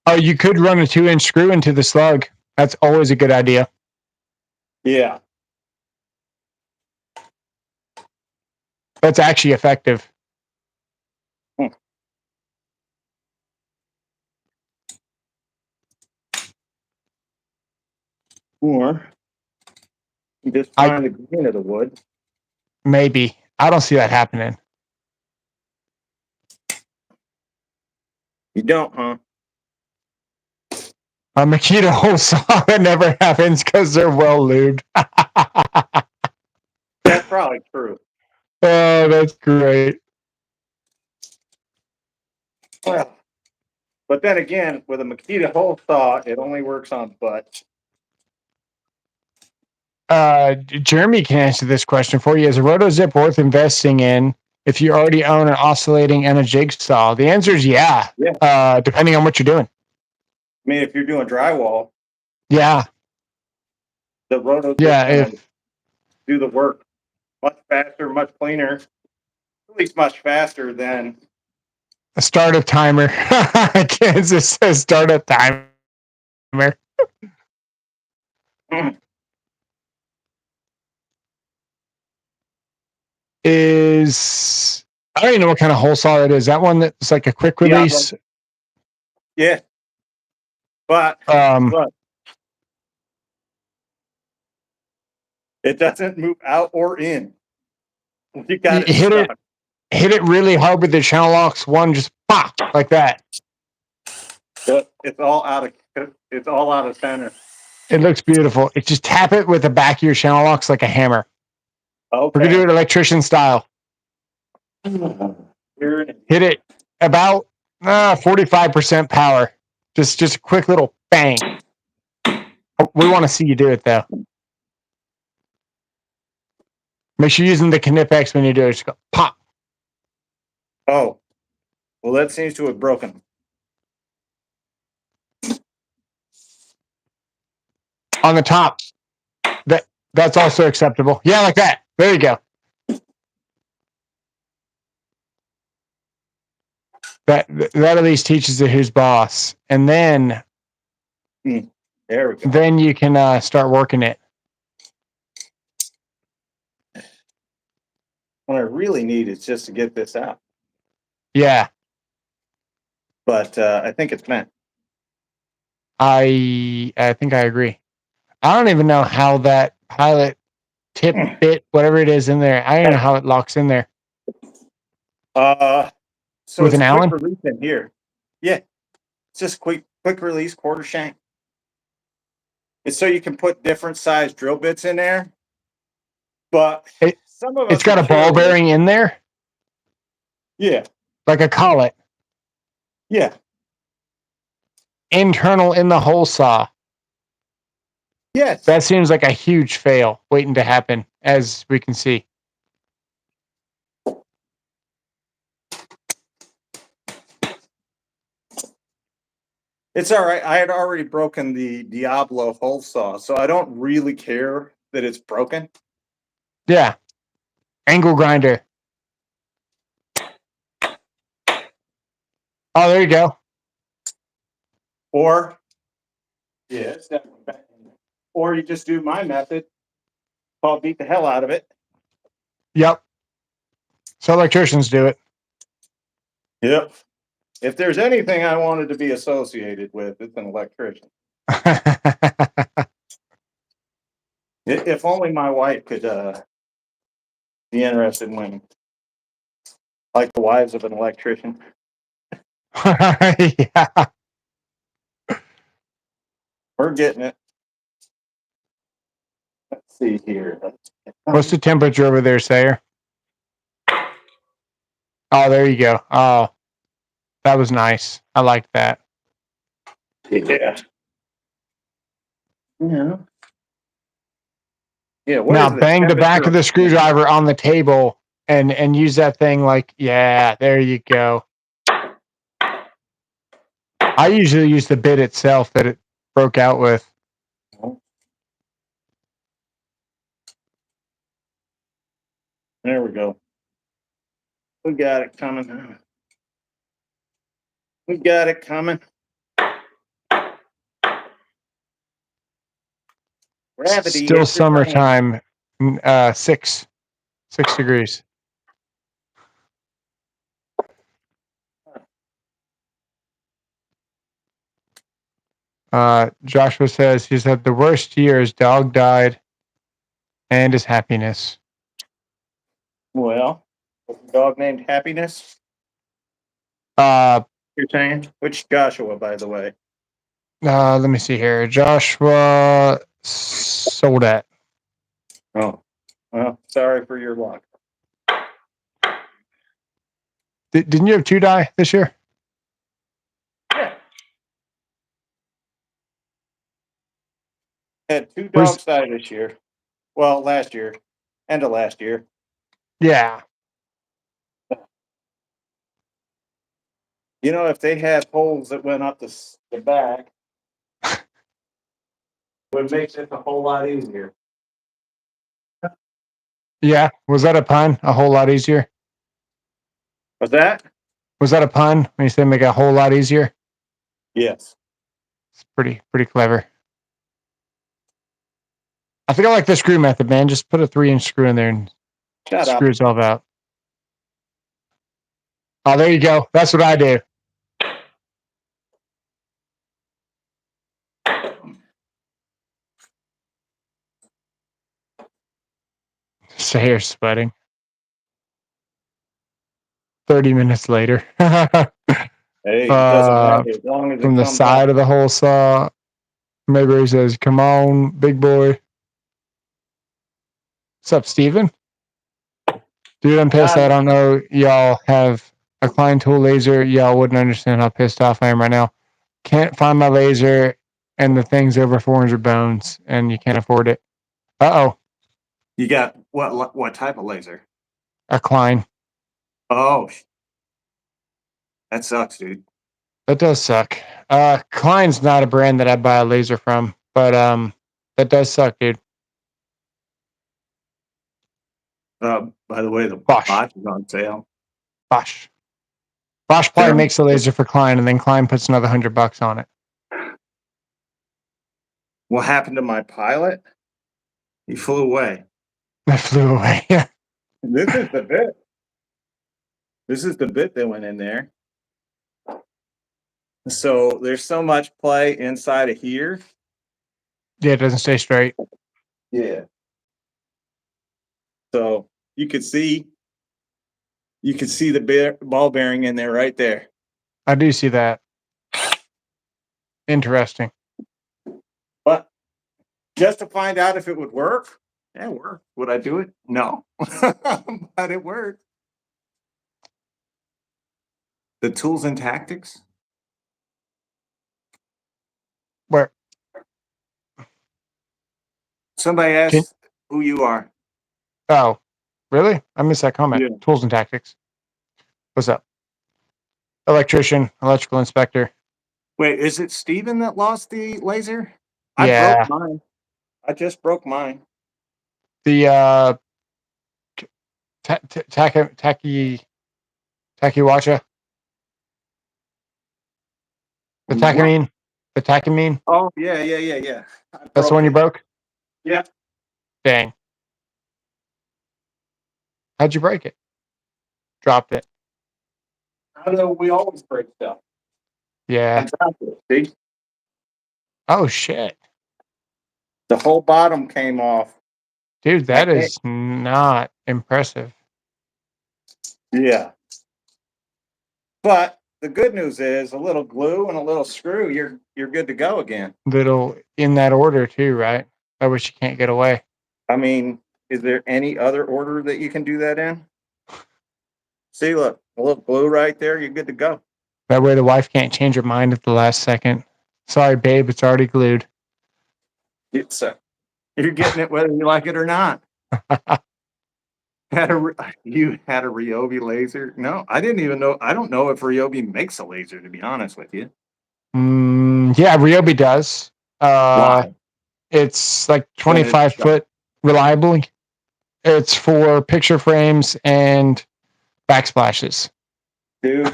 Oh, you could run a 2-inch screw into the slug. That's always a good idea. Yeah. That's actually effective. Or just find the green of the wood. Maybe. I don't see that happening. You don't, huh? A Makita hole saw, it never happens because they're well lubed. That's probably true. Oh, that's great. Well, but then again, with a Makita hole saw, it only works on butts. Jeremy can answer this question for you. Is a rotozip worth investing in if you already own an oscillating and a jigsaw? The answer is yeah. Depending on what you're doing. I mean, if you're doing drywall, yeah, the rotozip's gonna do the work much faster, much cleaner, at least much faster than a startup timer. Kansas says startup timer. Is I don't even know what kind of hole saw it is. That one that's like a quick release. Yeah, but it doesn't move out or in. You got it stuck. Hit it really hard with the channel locks. One just pop like that. It's all out of center. It looks beautiful. It just tap it with the back of your channel locks like a hammer. Okay. We're gonna do it electrician style. Hit it about 45% power. Just a quick little bang. We want to see you do it though. Make sure you're using the Knipex when you do it. Just go pop. Oh, well, that seems to have broken. On the top. That's also acceptable. Yeah, like that. There you go. That at least teaches it who's boss. And then there we go. Then you can start working it. What I really need is just to get this out. Yeah. But I think it's meant. I think I agree. I don't even know how that pilot tip bit, whatever it is in there. I don't know how it locks in there. So with it's an Allen release in here. Yeah, it's just quick release quarter shank. It's so you can put different size drill bits in there. But some of it's got a ball bearing in there. Yeah, like a collet. Yeah, internal in the hole saw. Yes, that seems like a huge fail waiting to happen, as we can see. It's all right. I had already broken the Diablo hole saw, so I don't really care that it's broken. Yeah. Angle grinder. Oh, there you go. Or, yeah, it's definitely better. Or you just do my method, called beat the hell out of it. Yep. So electricians do it. Yep. If there's anything I wanted to be associated with, it's an electrician. If only my wife could be interested in women, like the wives of an electrician. Yeah. We're getting it. Let's see here. What's the temperature over there, Sayer? Oh, there you go. Oh, that was nice. I liked that. Yeah. Yeah. Yeah. Now bang the back of the screwdriver on the table and use that thing like, yeah, there you go. I usually use the bit itself that it broke out with. There we go. We got it coming. We got it coming. Gravity. Still summertime. 6 degrees. Joshua says he's had the worst year. His dog died, and his happiness. Well, dog named Happiness. You're saying which Joshua, by the way? Let me see here. Joshua Soldat. Oh, well, sorry for your luck. Didn't you have 2 die this year? Had 2 Where's dogs die this year. Well, last year, end of last year. yeah. You know, if they had holes that went up the back, it would make it a whole lot easier. Yeah. Was that a pun? A whole lot easier? Was that? Was that a pun when you say make it a whole lot easier? Yes. It's pretty clever. I think I like the screw method, man. Just put a 3-inch screw in there and Shut screw up. itself out. Oh, there you go. That's what I do. So here's sweating. 30 minutes later. Hey, it doesn't matter as long as From it the comes out. side of the hole saw, maybe he says, "Come on, big boy." What's up, Steven? Dude, I'm pissed. I don't know. Y'all have a Klein tool laser. Y'all wouldn't understand how pissed off I am right now. Can't find my laser, and the thing's over 400 bones, and you can't afford it. Uh-oh. You got what type of laser? A Klein. Oh, that sucks, dude. That does suck. Klein's not a brand that I buy a laser from, but that does suck, dude. By the way, the Bosch. botch is on sale. Bosch. Bosch probably makes a laser for Klein, and then Klein puts another $100 on it. What happened to my pilot? He flew away. That flew away. Yeah. This is the bit. This is the bit that went in there. So there's so much play inside of here. Yeah, it doesn't stay straight. Yeah. So you could see the ball bearing in there right there. I do see that. Interesting. But just to find out if it would work, it worked. Would I do it? No. But it worked. The tools and tactics. Where? Somebody asked who you are. Oh, really? I missed that comment. Yeah. Tools and tactics. What's up? Electrician, electrical inspector. Wait, is it Steven that lost the laser? I Yeah. broke mine. I just broke mine. The Takiwacha. The Takamine. The Takamine. Oh, yeah. That's the one you broke? Yeah. Dang. How'd you break it? Dropped it. I know we always break stuff. Yeah. See? Oh, shit. The whole bottom came off. Dude, that is not impressive. Yeah. But the good news is a little glue and a little screw, you're good to go again. Little in that order too, right? I wish you can't get away. I mean, is there any other order that you can do that in? See, look, a little glue right there, you're good to go. That way the wife can't change her mind at the last second. Sorry, babe, it's already glued. It's you're getting it whether you like it or not. You had a ryobi laser? No, I didn't even know. I don't know if ryobi makes a laser, to be honest with you. Yeah, ryobi does. Why? It's like 25 foot reliably. It's for picture frames and backsplashes. Dude,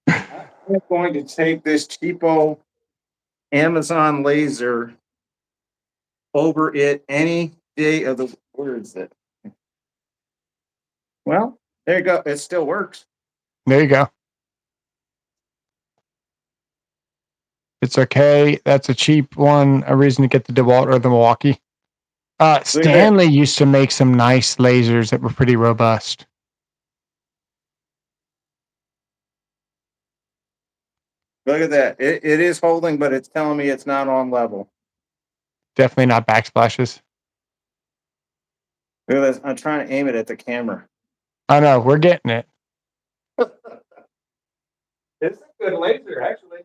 I'm going to take this cheapo Amazon laser over it any day of the. Where is it? Well, there you go. It still works. There you go. It's okay. That's a cheap one. A reason to get the DeWalt or the Milwaukee. Stanley used to make some nice lasers that were pretty robust. Look at that. It is holding, but it's telling me it's not on level. Definitely not backsplashes. Look at this. I'm trying to aim it at the camera. I know. We're getting it. It's a good laser, actually.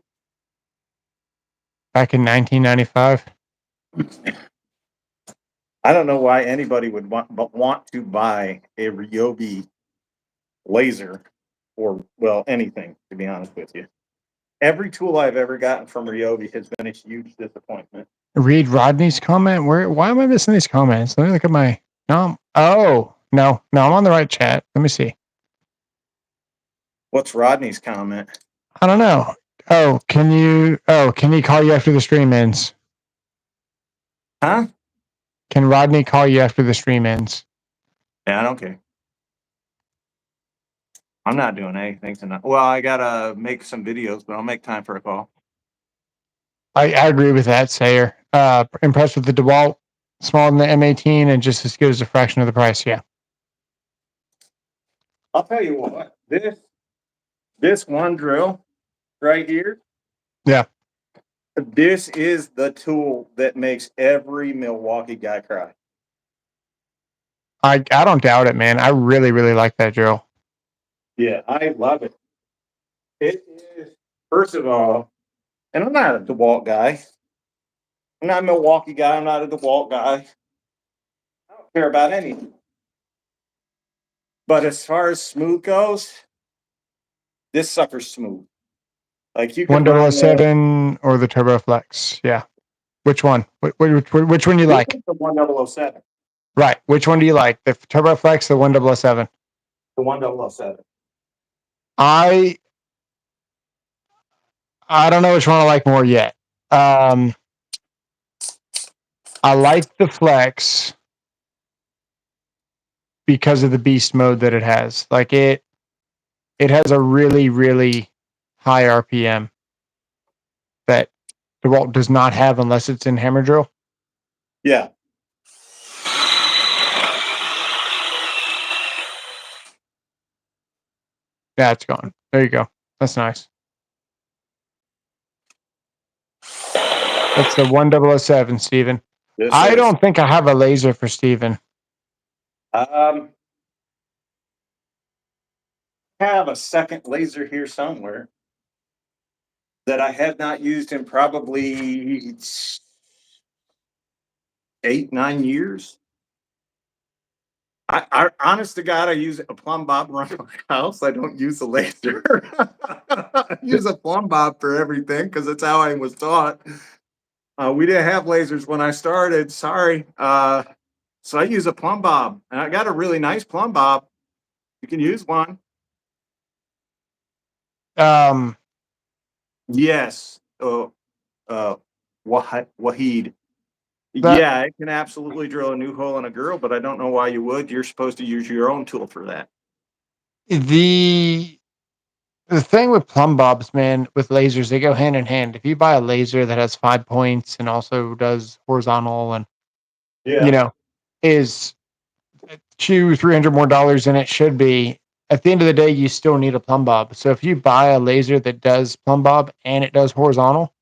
Back in 1995. I don't know why anybody would want to buy a ryobi laser or, well, anything, to be honest with you. Every tool I've ever gotten from ryobi has been a huge disappointment. Read Rodney's comment. Why am I missing these comments? Let me look at my. No. Oh, no. I'm on the right chat. Let me see. What's Rodney's comment? I don't know. Can he call you after the stream ends? Huh? Can Rodney call you after the stream ends? Yeah, I don't care. I'm not doing anything tonight. Well, I gotta make some videos, but I'll make time for a call. I agree with that, Sayer. Impressed with the DeWalt, smaller than the M18 and just as good as a fraction of the price. Yeah. I'll tell you what, this one drill right here. Yeah. This is the tool that makes every Milwaukee guy cry. I don't doubt it, man. I really, really like that drill. Yeah, I love it. It is, first of all, and I'm not a DeWalt guy. I'm not a Milwaukee guy. I'm not a DeWalt guy. I don't care about anything. But as far as smooth goes, this sucker's smooth. Like you can run 1007 or the Turbo Flex. Yeah. Which one? Which one do you like? the 1007. Right. Which one do you like? The Turbo Flex, the 1007? The 1007. I don't know which one I like more yet. I like the Flex because of the beast mode that it has. Like it has a really, really high RPM that DeWalt does not have unless it's in hammer drill. Yeah. Yeah, it's gone. There you go. That's nice. That's the 1007, Steven. I don't think I have a laser for Steven. Have a second laser here somewhere that I have not used in probably 8-9 years. I honest to God, I use a plumb bob around my house. I don't use a laser. I use a plumb bob for everything because it's how I was taught. We didn't have lasers when I started. Sorry. So I use a plumb bob, and I got a really nice plumb bob. You can use one. Yes. Wahid. Yeah, it can absolutely drill a new hole in a girl, but I don't know why you would. You're supposed to use your own tool for that. The thing with plumb bobs, man, with lasers, they go hand in hand. If you buy a laser that has 5 points and also does horizontal and is $200-300 more than it should be, at the end of the day, you still need a plumb bob. So if you buy a laser that does plumb bob and it does horizontal,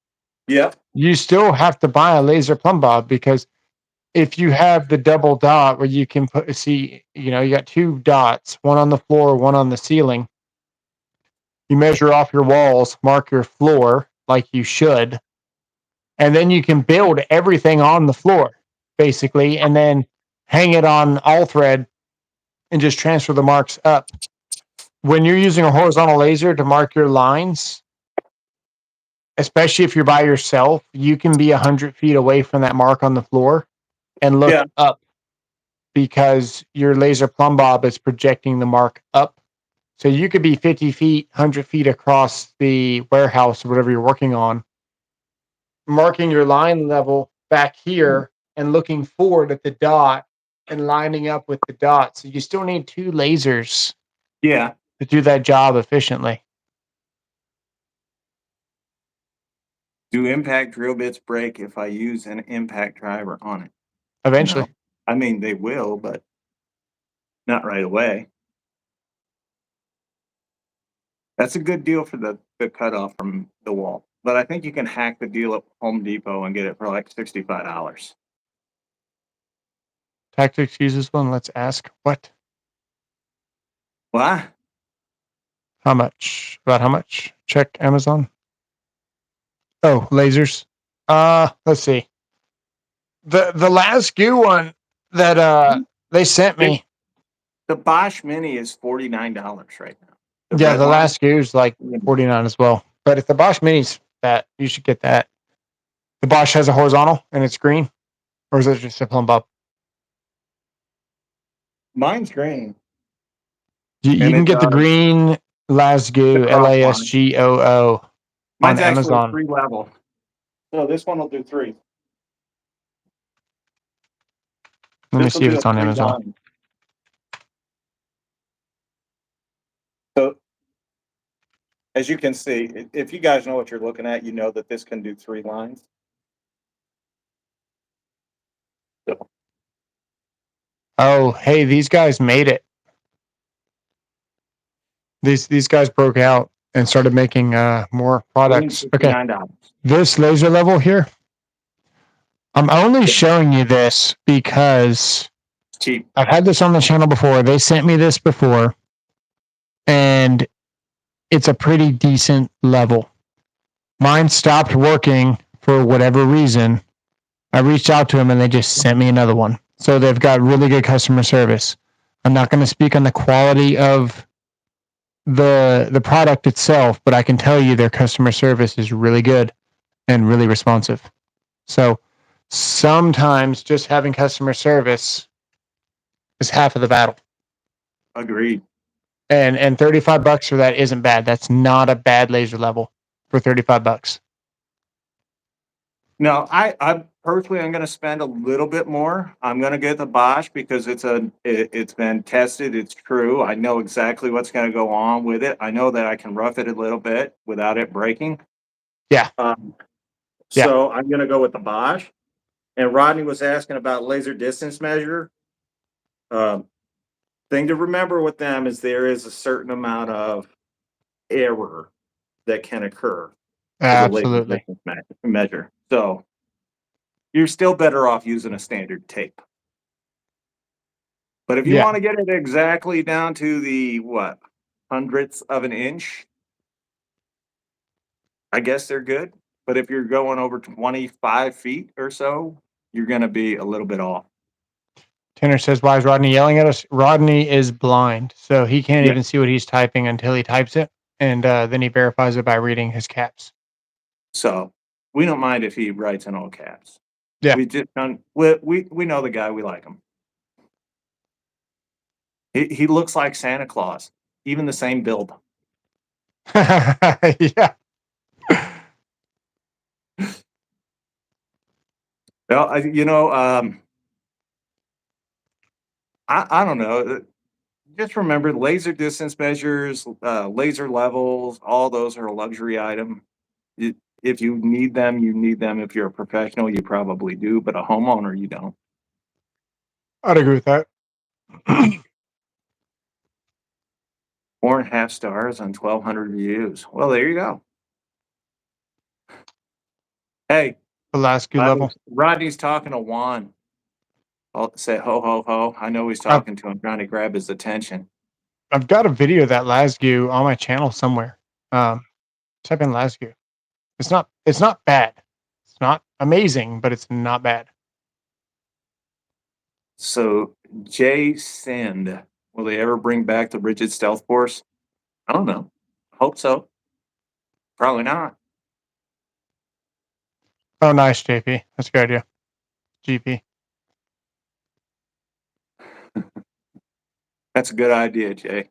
you still have to buy a laser plumb bob because if you have the double dot where you can you got 2 dots, one on the floor, one on the ceiling. You measure off your walls, mark your floor like you should, and then you can build everything on the floor, basically, and then hang it on all thread and just transfer the marks up. When you're using a horizontal laser to mark your lines, especially if you're by yourself, you can be 100 feet away from that mark on the floor and look up because your laser plumb bob is projecting the mark up. So you could be 50 feet, 100 feet across the warehouse or whatever you're working on, marking your line level back here and looking forward at the dot and lining up with the dot. So you still need 2 lasers to do that job efficiently. Do impact drill bits break if I use an impact driver on it? Eventually. No. I mean, they will, but not right away. That's a good deal for the cutoff from the wall. But I think you can hack the deal at Home Depot and get it for like $65. Tactics uses one. Let's ask what? What? How much? About how much? Check Amazon. Oh, lasers. Let's see. The last goo one that they sent me. The Bosch Mini is $49 right now. Yeah, red the one? last goo is like 49 as well. But if the Bosch Mini's that, you should get that. The Bosch has a horizontal and it's green, or is it just a plumb bob? Mine's green. You can get the green Lasgoo, cross line. Lasgoo, on Mine's actually Amazon. 3-level. So this one will do 3. Let me This will see if do it's a on 3 Amazon. line. So as you can see, if you guys know what you're looking at, you know that this can do 3 lines. So, Oh, hey, these guys made it. These guys broke out and started making more products. Okay, $59. this laser level here, I'm only showing you this because It's cheap. I've had this on the channel before. They sent me this before, and it's a pretty decent level. Mine stopped working for whatever reason. I reached out to them and they just sent me another one. So they've got really good customer service. I'm not going to speak on the quality of the product itself, but I can tell you their customer service is really good and really responsive. So sometimes just having customer service is half of the battle. Agreed. And $35 for that isn't bad. That's not a bad laser level for $35. No, I personally I'm going to spend a little bit more. I'm going to get the Bosch because it's been tested. It's true. I know exactly what's going to go on with it. I know that I can rough it a little bit without it breaking. Yeah. So I'm going to go with the Bosch. And Rodney was asking about laser distance measure. Um, thing to remember with them is there is a certain amount of error that can occur with a laser Absolutely. distance measure. So you're still better off using a standard tape. But if you Yeah. want to get it exactly down to the hundredths of an inch, I guess they're good. But if you're going over 25 feet or so, you're going to be a little bit off. Tanner says, why is Rodney yelling at us? Rodney is blind, so he can't Yeah. even see what he's typing until he types it. And then he verifies it by reading his caps. So we don't mind if he writes in all caps. Yeah. We just we know the guy. We like him. He looks like Santa Claus, even the same build. Yeah. Well, I don't know. Just remember, laser distance measures, laser levels, all those are a luxury item. If you need them, you need them. If you're a professional, you probably do, but a homeowner, you don't. I'd agree with that. 4.5 stars on 1,200 reviews. Well, there you go. Hey, The last good level. Rodney's talking to Juan. I'll say ho ho ho. I know he's talking to him, trying to grab his attention. I've got a video of that Lasgoo on my channel somewhere. Type in Lasgoo. It's not bad. It's not amazing, but it's not bad. So Jay Send, will they ever bring back the rigid stealth force? I don't know. Hope so. Probably not. Oh, nice, JP. That's a good idea. GP. That's a good idea, Jay.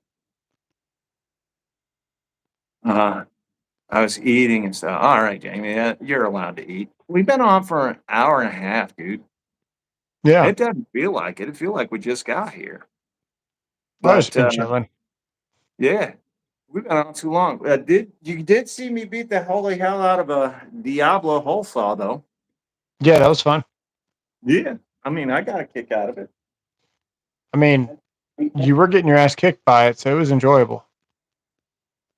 I was eating and stuff. All right, Jamie, you're allowed to eat. We've been on for an hour and a half, dude. Yeah. It doesn't feel like it. It feels like we just got here. I've just But been chilling. yeah, we've been on too long. You did see me beat the holy hell out of a Diablo hole saw though? Yeah, that was fun. Yeah, I mean, I got a kick out of it. I mean, you were getting your ass kicked by it, so it was enjoyable.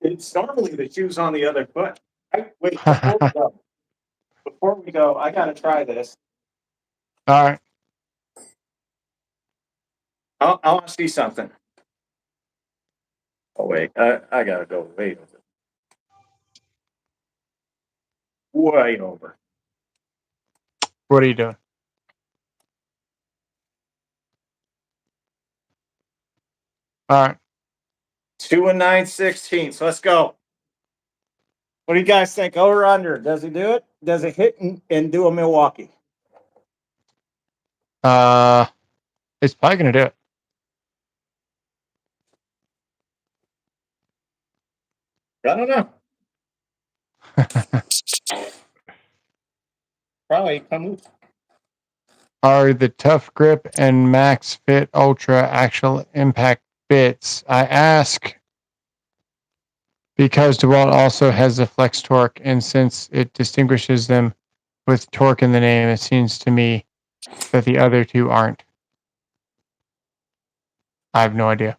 It's normally the shoes on the other foot. Wait, before we go, I gotta try this. All right. I want to see something. Oh wait, I gotta go way over. What are you doing? All right. 2 and 9/16. Let's go. What do you guys think? Over or under? Does he do it? Does it hit and do a Milwaukee? It's probably gonna do it. I don't know. Probably come. Are the Tough Grip and Max Fit Ultra actual impact bits? I ask because dewalt also has the flex torque, and since it distinguishes them with torque in the name, it seems to me that the other two aren't. I have no idea.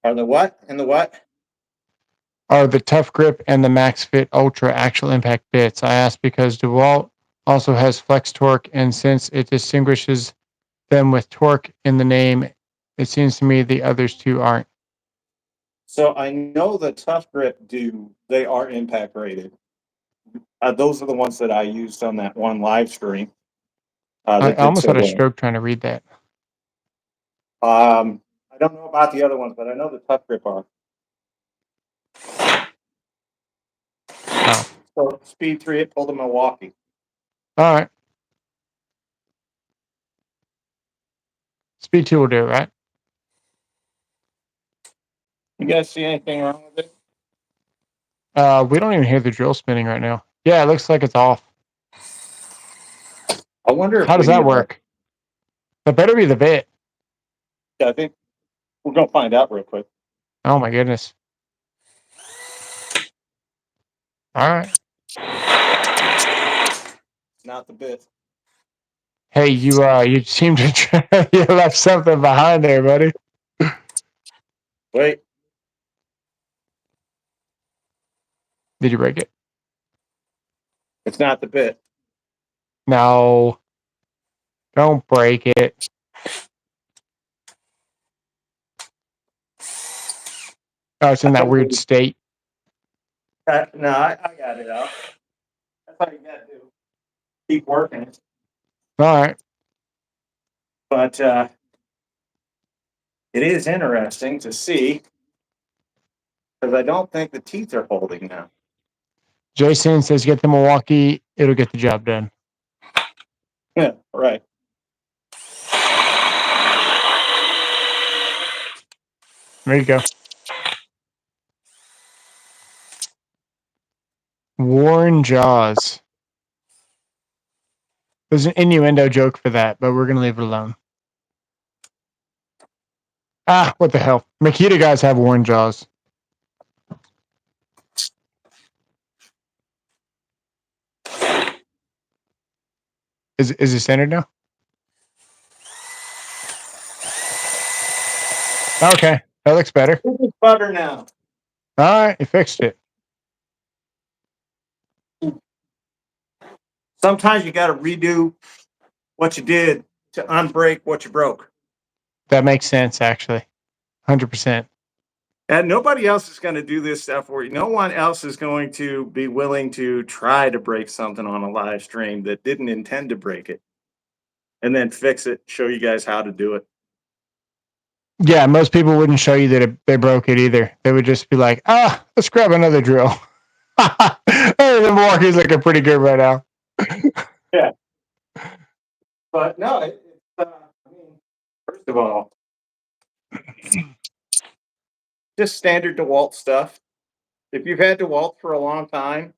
Are the what and the what? Are the Tough Grip and the Max Fit Ultra actual impact bits? I ask because dewalt also has flex torque, and since it distinguishes them with torque in the name, it seems to me the others two aren't. So I know the Tough Grip they are impact rated. Those are the ones that I used on that one live stream. I That did almost so had a well. stroke trying to read that. I don't know about the other ones, but I know the Tough Grip are. Oh. So Speed 3, it pulled a Milwaukee. All right. Speed 2 will do it, right? You guys see anything wrong with it? We don't even hear the drill spinning right now. Yeah, it looks like it's off. I wonder if How does that work? That better be the bit. Yeah, I think we're going to find out real quick. Oh my goodness. All right. Not the bit. Hey, you seem to you left something behind there, buddy. Wait. Did you break it? It's not the bit. No. Don't break it. Oh, it's in that weird state. No, I got it out. That's all you got to do. Keep working it. All right. But it is interesting to see because I don't think the teeth are holding now. Jason says get the Milwaukee. It'll get the job done. Yeah, right. There you go. Worn jaws. There's an innuendo joke for that, but we're going to leave it alone. Ah, what the hell? Makita guys have worn jaws. Is it centered now? Okay, that looks better. It's better now. All right, you fixed it. Sometimes you got to redo what you did to unbreak what you broke. That makes sense, actually. 100%. And nobody else is going to do this stuff for you. No one else is going to be willing to try to break something on a live stream that didn't intend to break it and then fix it, show you guys how to do it. Yeah, most people wouldn't show you that they broke it either. They would just be like, let's grab another drill. Hey, the Milwaukee's looking pretty good right now. Yeah. But no, I mean, first of all, just standard DeWalt stuff. If you've had DeWalt for a long time,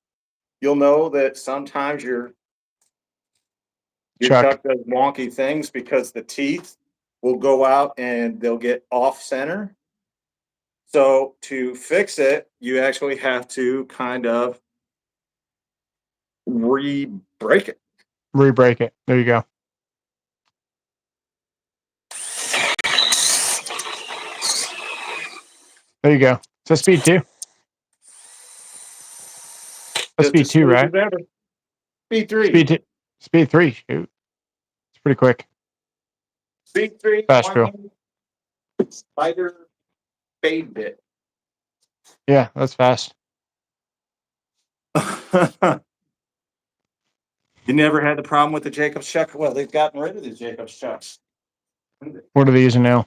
you'll know that sometimes your chuck does wonky things because the teeth will go out and they'll get off center. So to fix it, you actually have to kind of re-break it. Re-break it. There you go. There you go. So speed 2. That's speed 2, right? Speed 3. Speed 2. Speed 3. Shoot. It's pretty quick. Speed 3. Fast drill. Spider fade bit. Yeah, that's fast. You never had the problem with the Jacobs chuck? Well, they've gotten rid of the Jacobs chucks. What are they using now?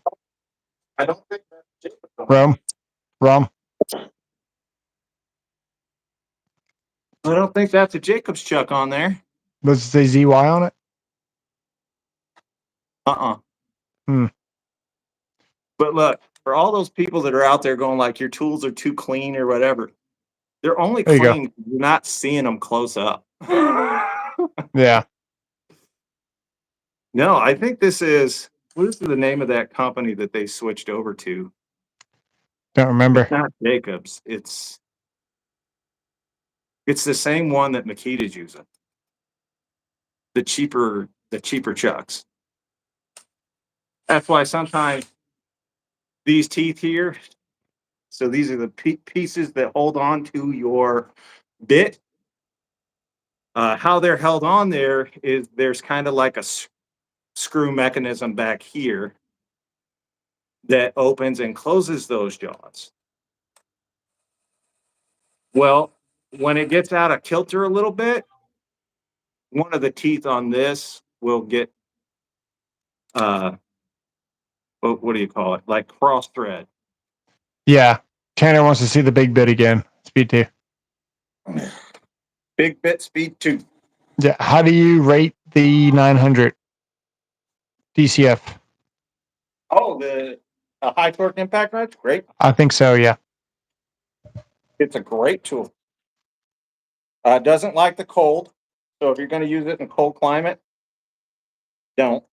I don't think that's Rum. I don't think that's a Jacobs chuck on there. Does it say ZY on it? Hmm. But look, for all those people that are out there going like your tools are too clean or whatever, they're only There you go. clean. You're not seeing them close up. Yeah. No, I think this is what is the name of that company that they switched over to? Don't remember. It's not Jacobs. It's the same one that Makita's using. The cheaper chucks. That's why sometimes these teeth here, so these are the pieces that hold on to your bit. How they're held on there is there's kind of like a screw mechanism back here that opens and closes those jaws. Well, when it gets out of kilter a little bit, one of the teeth on this will get what do you call it? Like cross thread. Yeah. Tanner wants to see the big bit again. Speed 2. Big bit speed 2. Yeah. How do you rate the 900 DCF? Oh, the high torque impact wrench, great. I think so. Yeah. It's a great tool. Doesn't like the cold, so if you're going to use it in a cold climate, don't.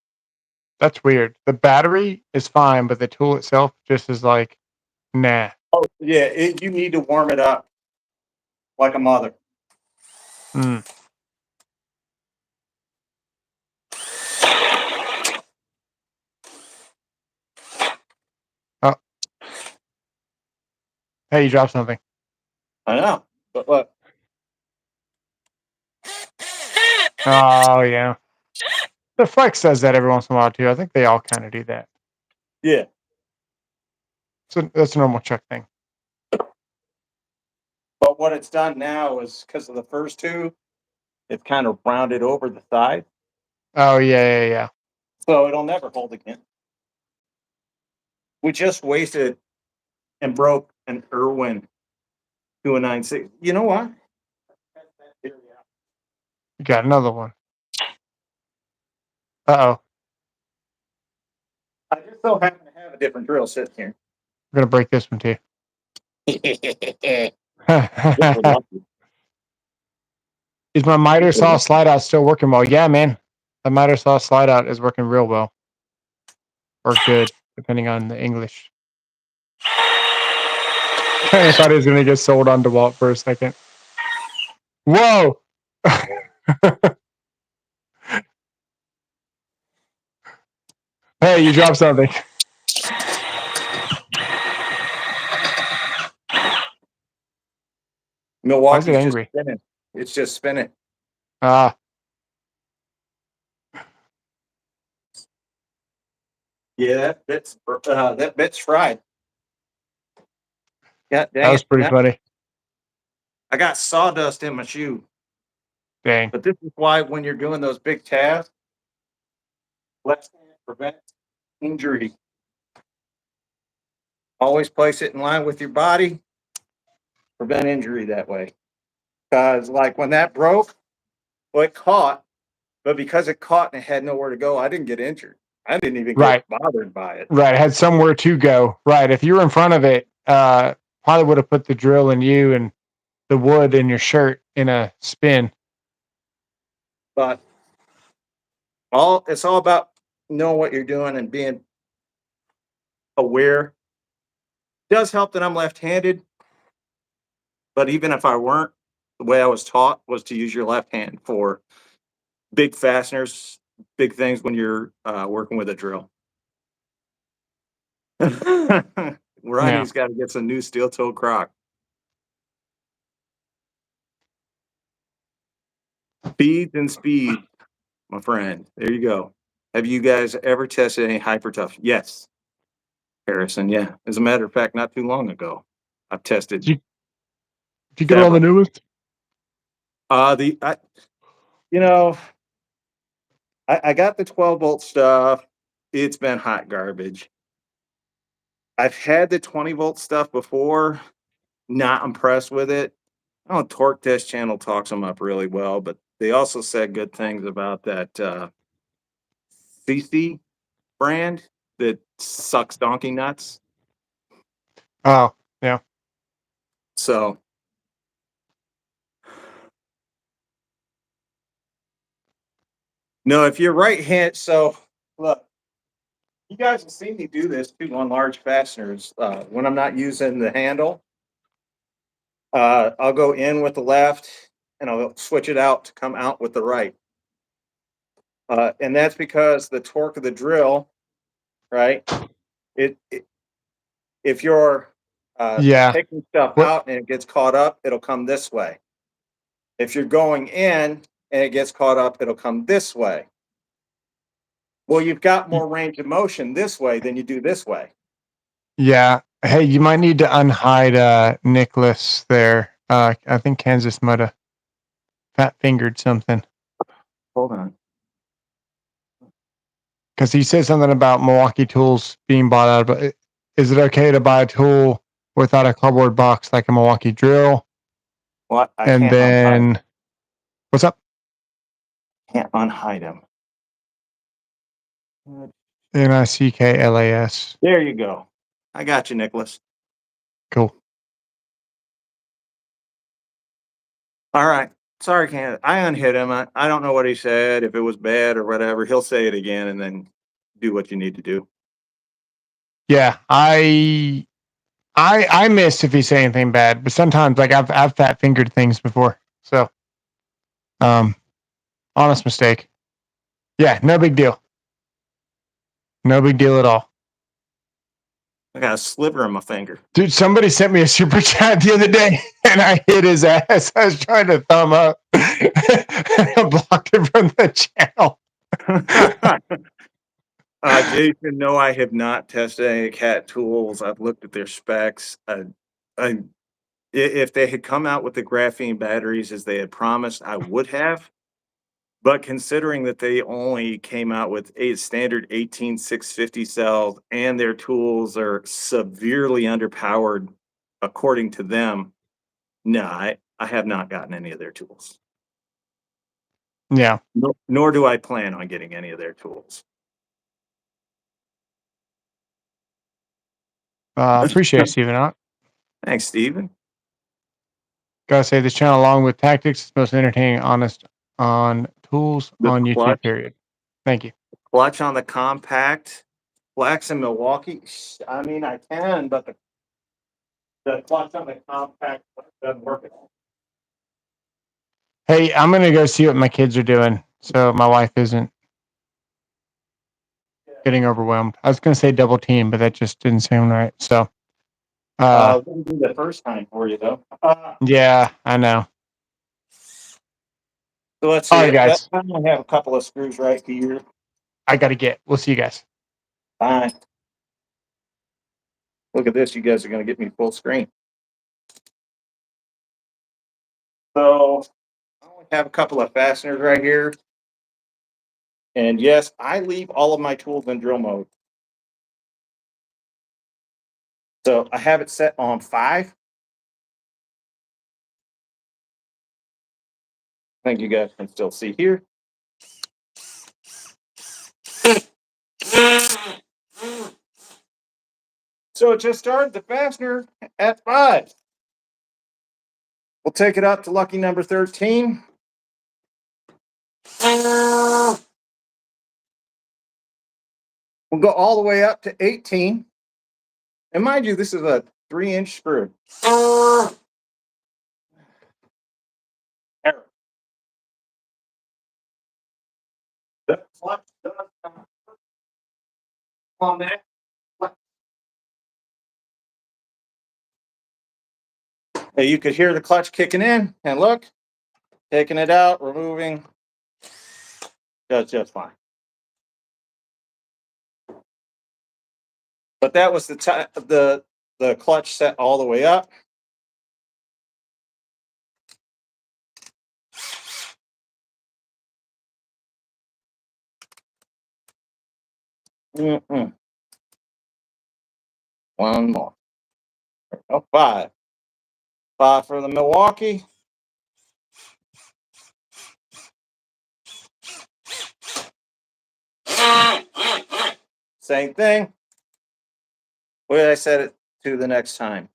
That's weird. The battery is fine, but the tool itself just is like, nah. Oh yeah, you need to warm it up like a mother. Mm. Oh. Hey, you dropped something. I know, but look. Oh yeah. The Flex does that every once in a while too. I think they all kind of do that. Yeah. So that's a normal chuck thing. But what it's done now is because of the first two, it's kind of rounded over the side. Oh yeah. So it'll never hold again. We just wasted and broke an Irwin 296. You know what? You got another one. Uh-oh. I just so happen to have a different drill sitting here. I'm gonna break this one too. Is my miter saw slide out still working well? Yeah, man. The miter saw slide out is working real well. Or good, depending on the English. I thought he was gonna get sold on DeWalt for a second. Whoa! Hey, you dropped something. Milwaukee's Why is it angry? just spinning. It's just spinning. Ah. Yeah, that bit's fried. God dang That was it. pretty funny. I got sawdust in my shoe. Dang. But this is why when you're doing those big tasks, left hand prevents injury. Always place it in line with your body. Prevent injury that way. Because like when that broke, well, it caught, but because it caught and it had nowhere to go, I didn't get injured. I didn't even Right. get bothered by it. Right. It had somewhere to go. Right. If you were in front of it, probably would have put the drill in you and the wood in your shirt in a spin. But it's all about knowing what you're doing and being aware. It does help that I'm left-handed, but even if I weren't, the way I was taught was to use your left hand for big fasteners, big things when you're working with a drill. Ronnie's got to get some new steel-toe croc. Speed and speed, my friend. There you go. Have you guys ever tested any hyper tough? Yes, Harrison. Yeah. As a matter of fact, not too long ago, I've tested. Did you get all the newest? I got the 12 volt stuff. It's been hot garbage. I've had the 20-volt stuff before, not impressed with it. Oh, Torque Test Channel talks them up really well, but they also said good things about that CC brand that sucks donkey nuts. Oh, yeah. So no, if you're right hand, so look, you guys have seen me do this too on large fasteners. When I'm not using the handle, I'll go in with the left and I'll switch it out to come out with the right. And that's because the torque of the drill, right? It if you're Yeah. taking stuff What? out and it gets caught up, it'll come this way. If you're going in and it gets caught up, it'll come this way. Well, you've got more range of motion this way than you do this way. Yeah. Hey, you might need to unhide Nicholas there. I think Kansas might have fat fingered something Hold on. because he said something about Milwaukee tools being bought out. But is it okay to buy a tool without a cardboard box like a Milwaukee drill? Well, I And can't unhide. then what's up? Can't unhide him. Nicklas. There you go. I got you, Nicholas. Cool. All right. Sorry, can't. I unhit him. I don't know what he said, if it was bad or whatever. He'll say it again and then do what you need to do. Yeah, I miss if he say anything bad, but sometimes like I've fat fingered things before. So honest mistake. Yeah, no big deal. No big deal at all. I got a sliver in my finger. Dude, somebody sent me a super chat the other day and I hit his ass. I was trying to thumb up. I blocked it from the channel. Jason, no, I have not tested any cat tools. I've looked at their specs. If they had come out with the graphene batteries as they had promised, I would have. But considering that they only came out with a standard 18650 cells and their tools are severely underpowered, according to them, no, I have not gotten any of their tools. Yeah. Nor do I plan on getting any of their tools. Appreciate it, Steven. Thanks, Steven. Gotta say this channel along with tactics is most entertaining, honest on tools The on YouTube, clutch, period. Thank you. clutch on the compact, Flex in Milwaukee. I mean, I can, but the clutch on the compact doesn't work at all. Hey, I'm gonna go see what my kids are doing, so my wife isn't getting overwhelmed. I was gonna say double team, but that just didn't seem right. So, Wouldn't be the first time for you though. yeah, I know. So let's All see. right, guys, I only have a couple of screws right here. I gotta get. We'll see you guys. Fine. Look at this. You guys are going to get me full screen. So I only have a couple of fasteners right here. And yes, I leave all of my tools in drill mode. So I have it set on 5. I think you guys can still see here. So it just started the fastener at 5. We'll take it up to lucky number 13. We'll go all the way up to 18. And mind you, this is a 3-inch screw. Error. The clutch does come on that. Hey, you could hear the clutch kicking in, and look, taking it out, removing, does just fine. But that was the clutch set all the way up. One more. Oh, 5. 5 for the Milwaukee. Same thing. What did I set it to the next time?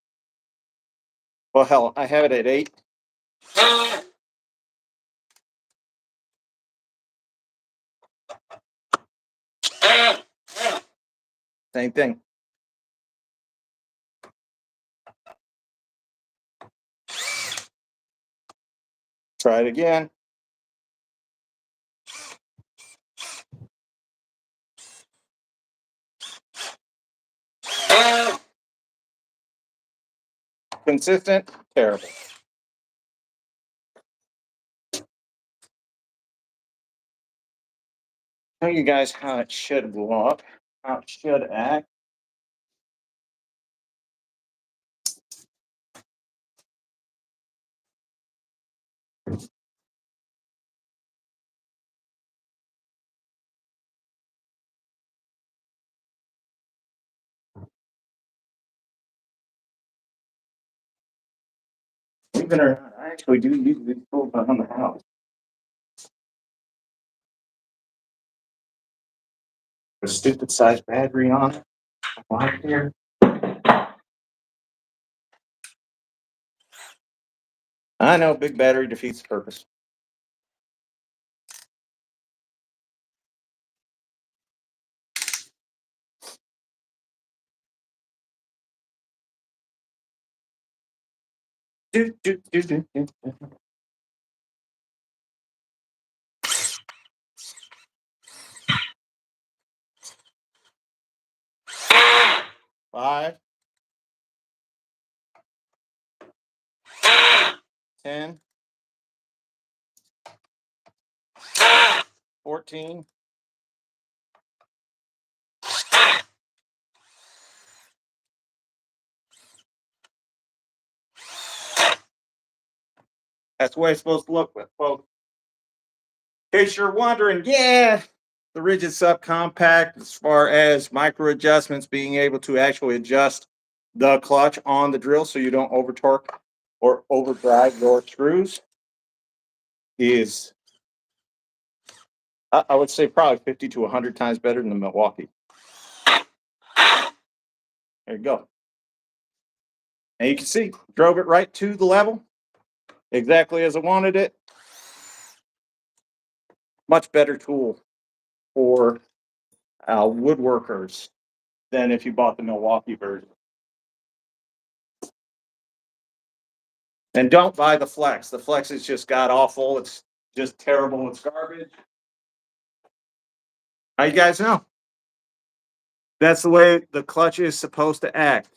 Well, hell, I have it at 8. Same thing. Try it again. Consistent, terrible. Tell you guys how it should look, how it should act. Believe it or not, I actually do use these tools around the house. A stupid size battery on it. Right here. I know big battery defeats the purpose. Do, do, do, do, do. 5, 10, 14. That's the way it's supposed to look with, folks. In case you're wondering, yeah, the rigid subcompact, as far as micro adjustments, being able to actually adjust the clutch on the drill so you don't over torque or overdrive your screws, is I would say probably 50 to 100 times better than the Milwaukee. There you go. And you can see, drove it right to the level, exactly as I wanted it. Much better tool for woodworkers than if you bought the Milwaukee version. And don't buy the Flex. The Flex is just god awful. It's just terrible. It's garbage. How you guys know? That's the way the clutch is supposed to act.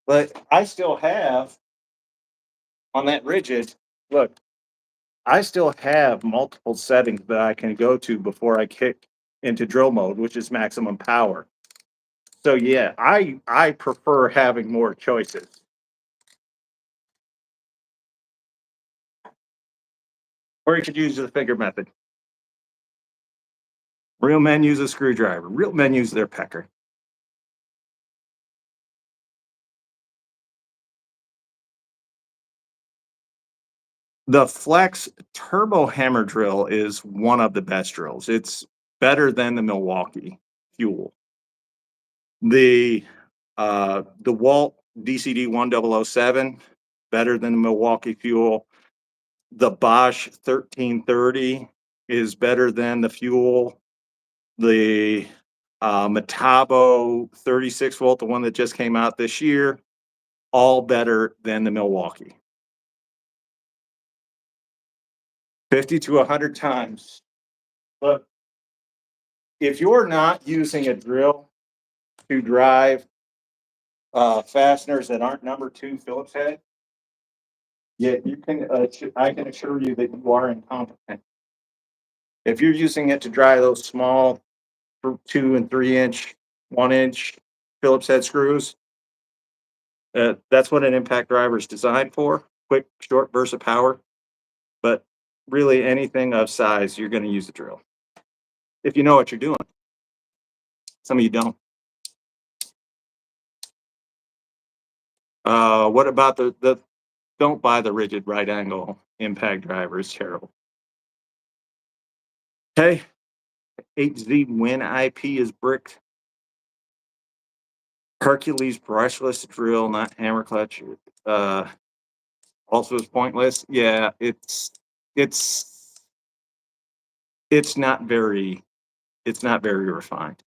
But I still have on that rigid, look, I still have multiple settings that I can go to before I kick into drill mode, which is maximum power. So yeah, I prefer having more choices. Or you could use the finger method. Real men use a screwdriver. Real men use their pecker. The Flex Turbo Hammer Drill is one of the best drills. It's better than the Milwaukee Fuel. The dewalt DCD 1007, better than the Milwaukee Fuel. The Bosch 1330 is better than the Fuel. The Metabo 36 volt, the one that just came out this year, all better than the Milwaukee. 50 to 100 times. But if you're not using a drill to drive fasteners that aren't number 2 Phillips head, yeah, you can. I can assure you that you are incompetent. If you're using it to drive those small 2 and 3 inch, 1 inch Phillips head screws, that's what an impact driver is designed for. Quick, short burst of power. But really, anything of size, you're going to use a drill if you know what you're doing. Some of you don't. What about the don't buy the rigid right angle impact driver? It's terrible. Okay, HZ Win IP is bricked. Hercules brushless drill, not hammer clutch. Uh, Also is pointless. Yeah, it's it's not very it's not very refined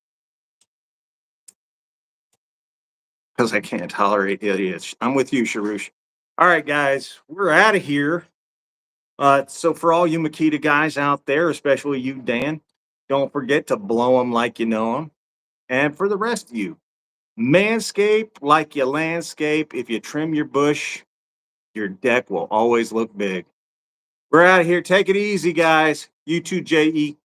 because I can't tolerate idiots. I'm with you, Sharush. All right, guys, we're out of here. So for all you Makita guys out there, especially you, Dan, don't forget to blow them like you know them. And for the rest of you, manscape like you landscape. If you trim your bush, your deck will always look big. We're out of here. Take it easy, guys. You too, JE.